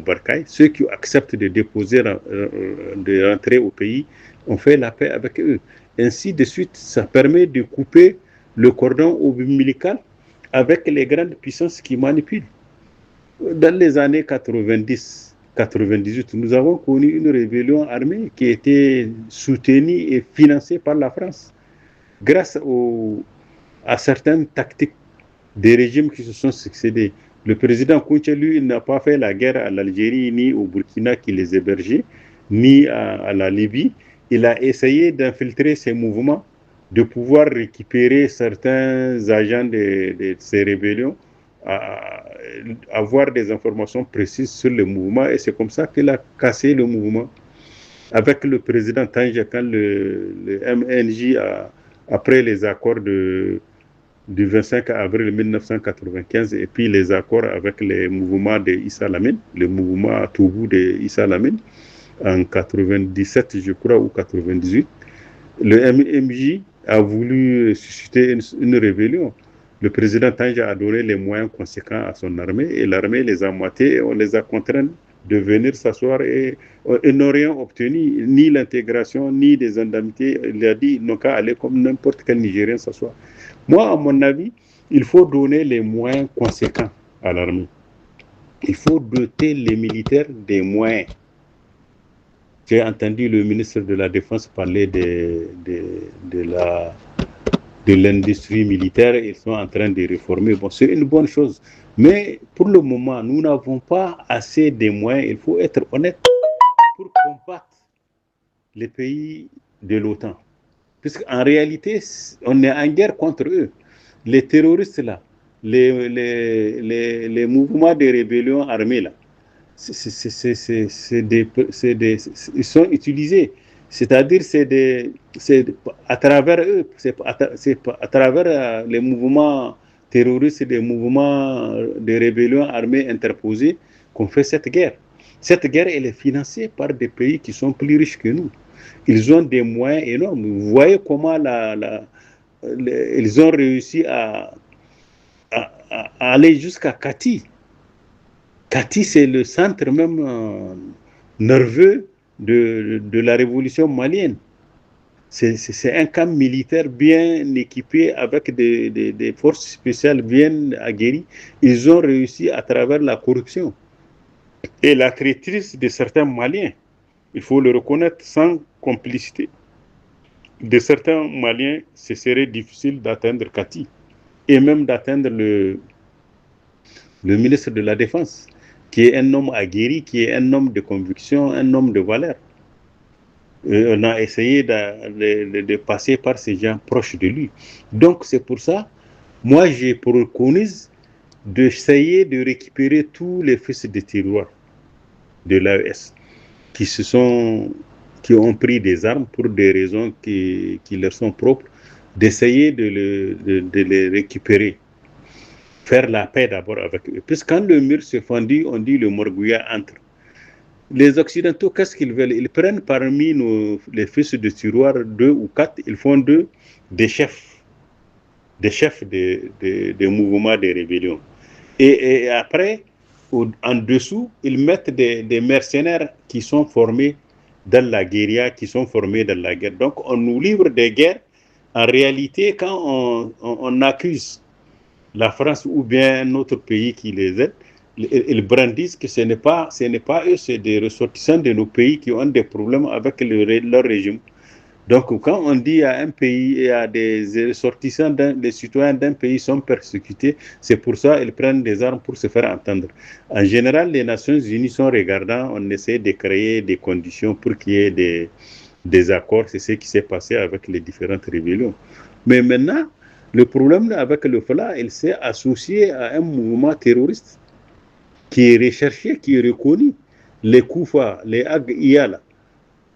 Barkaï. Ceux qui acceptent de rentrer au pays, on fait la paix avec eux. Ainsi de suite, ça permet de couper le cordon ombilical avec les grandes puissances qui manipulent. Dans les années 98, nous avons connu une rébellion armée qui était soutenue et financée par la France. Grâce à certaines tactiques des régimes qui se sont succédés. Le président Kouché, lui, il n'a pas fait la guerre à l'Algérie, ni au Burkina qui les hébergeait, ni à la Libye. Il a essayé d'infiltrer ces mouvements, de pouvoir récupérer certains agents de ces rébellions, avoir des informations précises sur le mouvement, et c'est comme ça qu'il a cassé le mouvement. Avec le président Tanja, quand le MNJ, après les accords du 25 avril 1995 et puis les accords avec les mouvements de Issa Lamine, le mouvement Toubou de Issa Lamine, en 97, je crois, ou 98, le MMJ a voulu susciter une rébellion. Le président Tanja a donné les moyens conséquents à son armée et l'armée les a matés et on les a contraints de venir s'asseoir et n'ont rien obtenu, ni l'intégration, ni des indemnités. Il a dit qu'ils n'ont qu'à aller comme n'importe quel Nigérien s'asseoir. Moi, à mon avis, il faut donner les moyens conséquents à l'armée. Il faut doter les militaires des moyens. J'ai entendu le ministre de la Défense parler de l'industrie militaire. Ils sont en train de réformer. Bon, c'est une bonne chose. Mais pour le moment, nous n'avons pas assez de moyens. Il faut être honnête pour combattre les pays de l'OTAN. Puisqu'en réalité, on est en guerre contre eux. Les terroristes là, les mouvements de rébellion armés là, ils sont utilisés. C'est-à-dire, c'est à travers eux, c'est à travers les mouvements terroristes et les mouvements de rébellion armée interposés qu'on fait cette guerre. Cette guerre, elle est financée par des pays qui sont plus riches que nous. Ils ont des moyens énormes. Vous voyez comment ils ont réussi à aller jusqu'à Kati. Kati, c'est le centre même nerveux de la révolution malienne. C'est un camp militaire bien équipé avec des forces spéciales bien aguerries. Ils ont réussi à travers la corruption et la traîtrise de certains Maliens. Il faut le reconnaître, sans complicité de certains Maliens, ce serait difficile d'atteindre Kati et même d'atteindre le ministre de la Défense, qui est un homme aguerri, qui est un homme de conviction, un homme de valeur. On a essayé de passer par ces gens proches de lui. Donc c'est pour ça, moi j'ai préconisé d'essayer de récupérer tous les fils de tiroir de l'AES qui ont pris des armes pour des raisons qui leur sont propres, d'essayer de les récupérer. Faire la paix d'abord avec eux. Puisque quand le mur se fendit, on dit le morgouillat entre. Les Occidentaux, qu'est-ce qu'ils veulent? Ils prennent parmi les fils de tiroir 2 ou 4, ils font d'eux des chefs des mouvements de rébellion. Et après, en dessous, ils mettent des mercenaires qui sont formés dans la guérilla, qui sont formés dans la guerre. Donc, on nous livre des guerres. En réalité, quand on accuse la France ou bien un autre pays qui les aide, ils brandissent que ce n'est pas eux, c'est des ressortissants de nos pays qui ont des problèmes avec leur régime. Donc, quand on dit à un pays, il y a des ressortissants, des citoyens d'un pays sont persécutés, c'est pour ça qu'ils prennent des armes pour se faire entendre. En général, les Nations Unies sont regardants, on essaie de créer des conditions pour qu'il y ait des accords, c'est ce qui s'est passé avec les différentes rébellions. Mais maintenant, le problème avec le FLA, il s'est associé à un mouvement terroriste qui est recherché, qui est reconnu. Les Koufa, les Ag Iyala,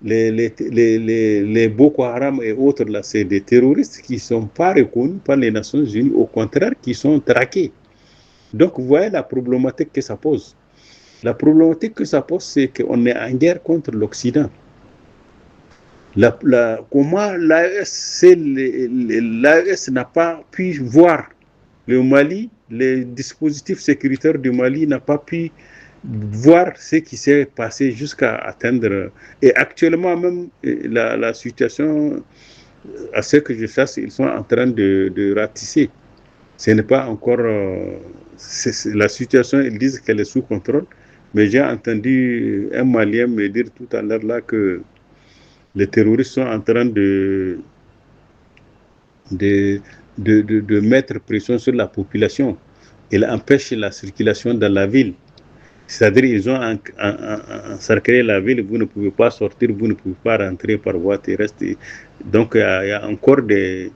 les Boko Haram et autres, là, c'est des terroristes qui ne sont pas reconnus par les Nations Unies, au contraire, qui sont traqués. Donc, vous voyez la problématique que ça pose. La problématique que ça pose, c'est qu'on est en guerre contre l'Occident. Comment l'AES n'a pas pu voir le Mali, les dispositifs sécuritaires du Mali n'ont pas pu voir ce qui s'est passé jusqu'à atteindre. Et actuellement même, la situation, à ce que je sache, ils sont en train de ratisser. Ce n'est pas encore... la situation, ils disent qu'elle est sous contrôle, mais j'ai entendu un Malien me dire tout à l'heure là que les terroristes sont en train de mettre pression sur la population. Ils empêchent la circulation dans la ville. C'est-à-dire qu'ils ont encerclé la ville, vous ne pouvez pas sortir, vous ne pouvez pas rentrer par voie terrestre. Donc il y a encore des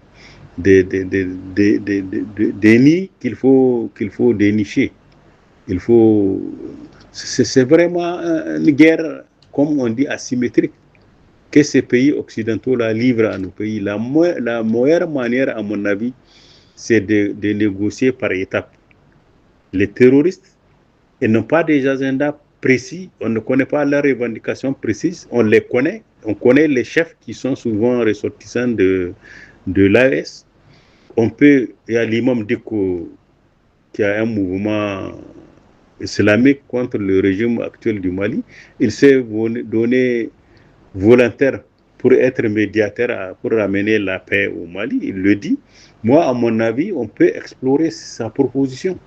nids qu'il faut dénicher. C'est vraiment une guerre, comme on dit, asymétrique, que ces pays occidentaux-là livrent à nos pays. La meilleure manière, à mon avis, c'est de négocier par étapes. Les terroristes, ils n'ont pas des agendas précis, on ne connaît pas leurs revendications précises, on les connaît, on connaît les chefs qui sont souvent ressortissants de l'AES. Il y a l'imam Diko qui a un mouvement islamique contre le régime actuel du Mali. Il s'est donné volontaire pour être médiateur, pour ramener la paix au Mali. Il le dit. Moi, à mon avis, on peut explorer sa proposition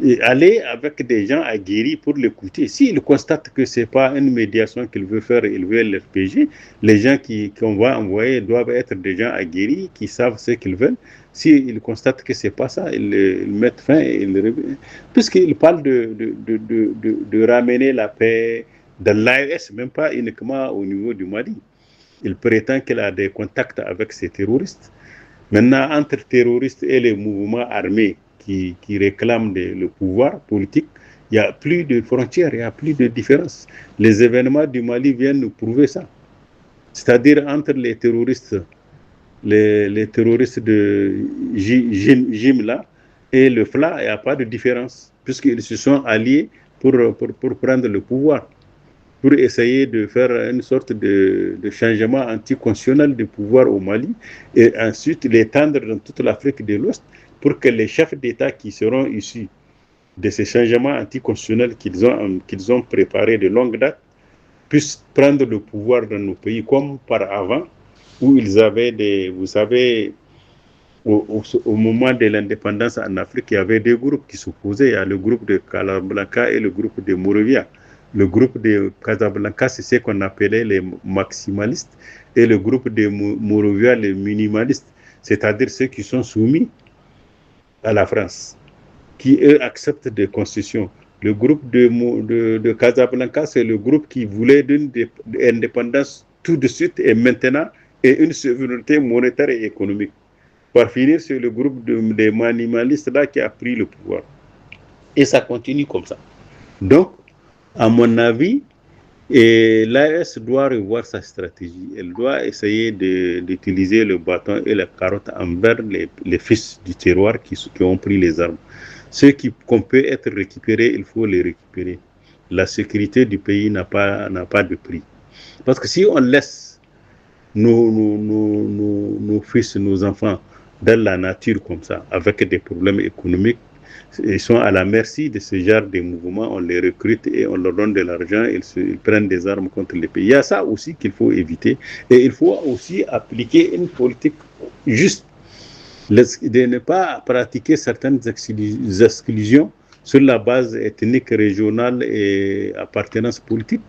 et aller avec des gens aguerris pour l'écouter. S'il constate que ce n'est pas une médiation qu'il veut faire, il veut l'RPG, les gens qu'on va envoyer doivent être des gens aguerris, qui savent ce qu'ils veulent. S'il constate que ce n'est pas ça, ils mettent fin. Puisqu'il parle de ramener la paix dans l'AES, même pas uniquement au niveau du Mali. Il prétend qu'il a des contacts avec ces terroristes. Maintenant, entre terroristes et les mouvements armés qui réclament le pouvoir politique, Il n'y a plus de frontières, il n'y a plus de différence. Les événements du Mali viennent nous prouver ça. C'est-à-dire entre les terroristes de Jim là et le FLA, il n'y a pas de différence, puisqu'ils se sont alliés pour prendre le pouvoir, pour essayer de faire une sorte de changement anticonstitutionnel du pouvoir au Mali et ensuite l'étendre dans toute l'Afrique de l'Ouest pour que les chefs d'État qui seront issus de ces changements anticonstitutionnels qu'ils ont préparés de longue date puissent prendre le pouvoir dans nos pays comme par avant, où ils avaient vous savez, au moment de l'indépendance en Afrique, il y avait deux groupes qui s'opposaient. Il y a le groupe de Casablanca et le groupe de Monrovia. Le groupe de Casablanca, c'est ce qu'on appelait les maximalistes, et le groupe de Monrovia, les minimalistes, c'est-à-dire ceux qui sont soumis à la France, qui, eux, acceptent des concessions. Le groupe de Casablanca, c'est le groupe qui voulait une indépendance tout de suite et maintenant, et une souveraineté monétaire et économique. Par finir, c'est le groupe des minimalistes là qui a pris le pouvoir. Et ça continue comme ça. Donc, à mon avis, l'AES doit revoir sa stratégie. Elle doit essayer d'utiliser le bâton et la carotte envers les fils du terroir qui ont pris les armes. Ceux qu'on peut être récupérés, il faut les récupérer. La sécurité du pays n'a pas de prix. Parce que si on laisse nos fils, nos enfants dans la nature comme ça, avec des problèmes économiques, ils sont à la merci de ce genre de mouvements, on les recrute et on leur donne de l'argent, ils prennent des armes contre les pays. Il y a ça aussi qu'il faut éviter et il faut aussi appliquer une politique juste, de ne pas pratiquer certaines exclusions sur la base ethnique, régionale et appartenance politique.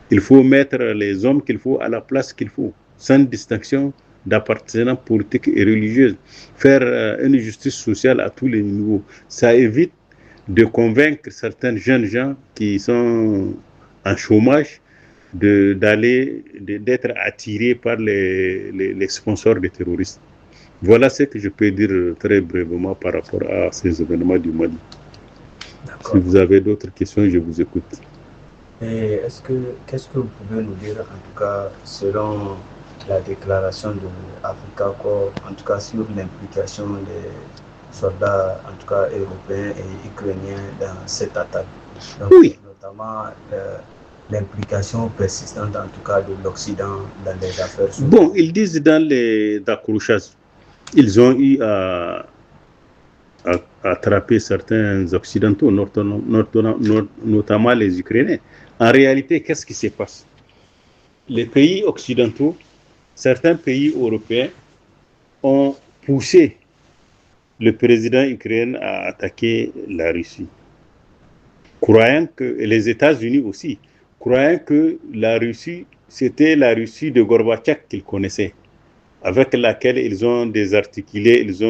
Il faut mettre les hommes qu'il faut à la place qu'il faut, sans distinction d'appartenance politique et religieuse. Faire une justice sociale à tous les niveaux. Ça évite de convaincre certains jeunes gens qui sont en chômage d'être attirés par les sponsors des terroristes. Voilà ce que je peux dire très brièvement par rapport à ces événements du Mali. Si vous avez d'autres questions, je vous écoute. Et qu'est-ce que vous pouvez nous dire, en tout cas, selon la déclaration de Africa Corps, en tout cas sur l'implication des soldats, en tout cas européens et ukrainiens dans cette attaque? Donc, oui. Notamment l'implication persistante, en tout cas, de l'Occident dans les affaires. Bon, ils disent dans les accrochages, ils ont eu à attraper certains Occidentaux, notamment les Ukrainiens. En réalité, qu'est-ce qui se passe? Les pays occidentaux, certains pays européens ont poussé le président ukrainien à attaquer la Russie, croyant que, et les États-Unis aussi, croyant que la Russie, c'était la Russie de Gorbatchev qu'ils connaissaient, avec laquelle ils ont désarticulé, ils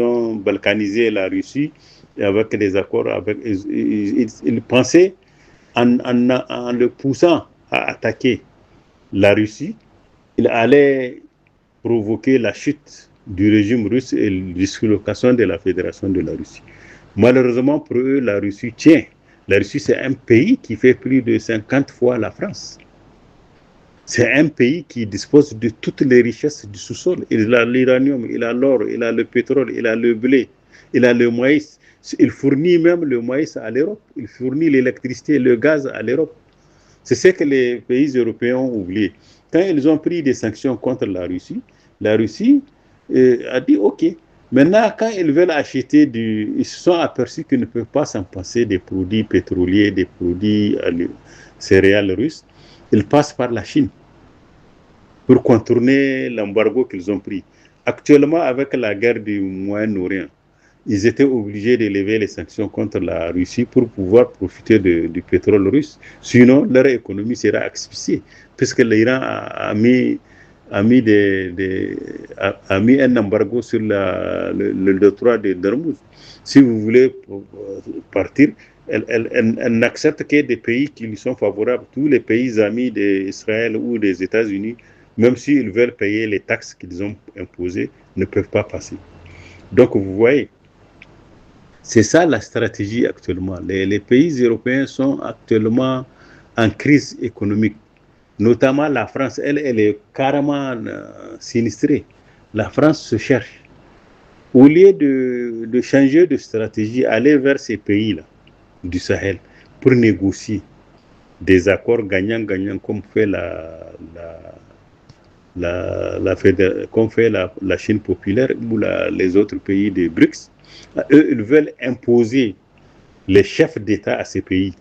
ont balkanisé la Russie, et avec des accords, ils pensaient en le poussant à attaquer la Russie, il allait provoquer la chute du régime russe et la dislocation de la Fédération de la Russie. Malheureusement pour eux, la Russie tient. La Russie, c'est un pays qui fait plus de 50 fois la France. C'est un pays qui dispose de toutes les richesses du sous-sol. Il a l'uranium, il a l'or, il a le pétrole, il a le blé, il a le maïs. Il fournit même le maïs à l'Europe. Il fournit l'électricité et le gaz à l'Europe. C'est ce que les pays européens ont oublié. Quand ils ont pris des sanctions contre la Russie a dit OK. Maintenant, quand ils veulent acheter ils se sont aperçus qu'ils ne peuvent pas s'en passer des produits pétroliers, des produits céréales russes. Ils passent par la Chine pour contourner l'embargo qu'ils ont pris. Actuellement, avec la guerre du Moyen-Orient, ils étaient obligés de lever les sanctions contre la Russie pour pouvoir profiter du pétrole russe. Sinon, leur économie sera asphyxiée, puisque l'Iran a mis un embargo sur le détroit de Dormuz. Si vous voulez partir, elle n'accepte que des pays qui lui sont favorables. Tous les pays amis d'Israël ou des États-Unis, même s'ils veulent payer les taxes qu'ils ont imposées, ne peuvent pas passer. Donc vous voyez, C'est ça la stratégie actuellement. Les pays européens sont actuellement en crise économique. Notamment la France, elle est carrément sinistrée. La France se cherche. Au lieu de changer de stratégie, aller vers ces pays-là du Sahel pour négocier des accords gagnants-gagnants comme fait la Chine populaire ou les autres pays des BRICS, eux, ils veulent imposer les chefs d'État à ces pays.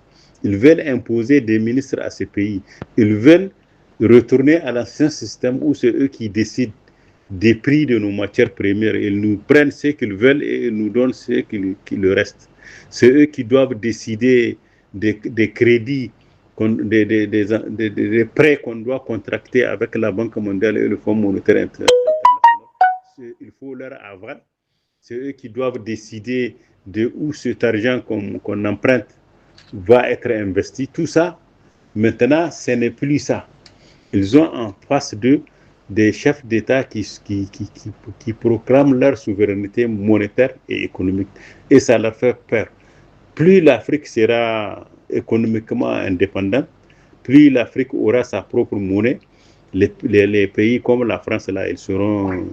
Ils veulent imposer des ministres à ces pays. Ils veulent retourner à l'ancien système où c'est eux qui décident des prix de nos matières premières. Ils nous prennent ce qu'ils veulent et ils nous donnent ce qui leur reste. C'est eux qui doivent décider des crédits, des prêts qu'on doit contracter avec la Banque mondiale et le Fonds monétaire international. Il faut leur aval. C'est eux qui doivent décider de où cet argent qu'on emprunte va être investi. Tout ça, maintenant, ce n'est plus ça. Ils ont en face d'eux des chefs d'État qui proclament leur souveraineté monétaire et économique. Et ça leur fait peur. Plus l'Afrique sera économiquement indépendante, plus l'Afrique aura sa propre monnaie. Les pays comme la France, là, ils seront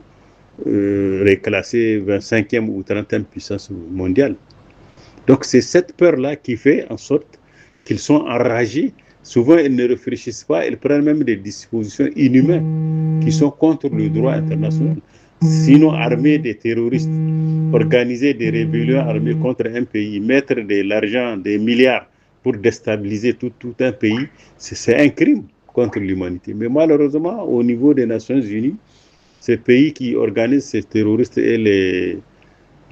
reclassés 25e ou 30e puissance mondiale. Donc c'est cette peur-là qui fait en sorte qu'ils sont enragés. Souvent, ils ne réfléchissent pas, ils prennent même des dispositions inhumaines qui sont contre le droit international. Sinon, armer des terroristes, organiser des rébellions armées contre un pays, mettre de l'argent, des milliards pour déstabiliser tout un pays, c'est un crime contre l'humanité. Mais malheureusement, au niveau des Nations Unies, ces pays qui organisent ces terroristes et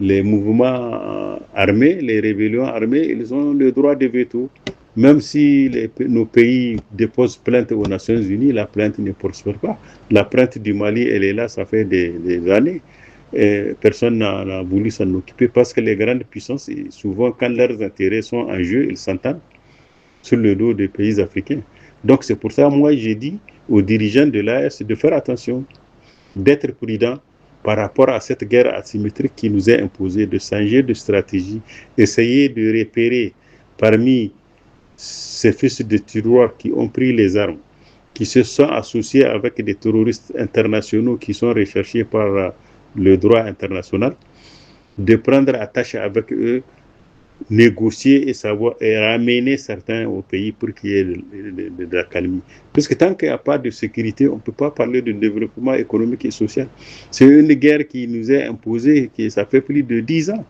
les mouvements armés, les rébellions armées, ils ont le droit de veto. Même si nos pays déposent plainte aux Nations Unies, la plainte ne prospère pas. La plainte du Mali, elle est là, ça fait des années. Et personne n'a voulu s'en occuper parce que les grandes puissances, souvent quand leurs intérêts sont en jeu, ils s'entendent sur le dos des pays africains. Donc c'est pour ça, moi, j'ai dit aux dirigeants de l'AES de faire attention, d'être prudents par rapport à cette guerre asymétrique qui nous est imposée, de changer de stratégie, essayer de repérer parmi ces fils de tiroirs qui ont pris les armes, qui se sont associés avec des terroristes internationaux qui sont recherchés par le droit international, de prendre attache avec eux, négocier et ramener certains au pays pour qu'il y ait de la calmie. Parce que tant qu'il n'y a pas de sécurité, on ne peut pas parler de développement économique et social. C'est une guerre qui nous est imposée, ça fait plus de 10 ans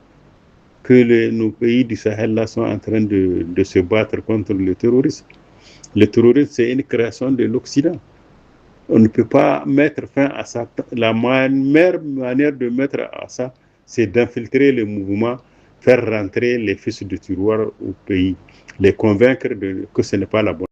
que nos pays du Sahel là sont en train de se battre contre le terrorisme. Le terrorisme, c'est une création de l'Occident. On ne peut pas mettre fin à ça. La meilleure manière de mettre à ça, c'est d'infiltrer le mouvement, faire rentrer les fils de tiroir au pays, les convaincre que ce n'est pas la bonne.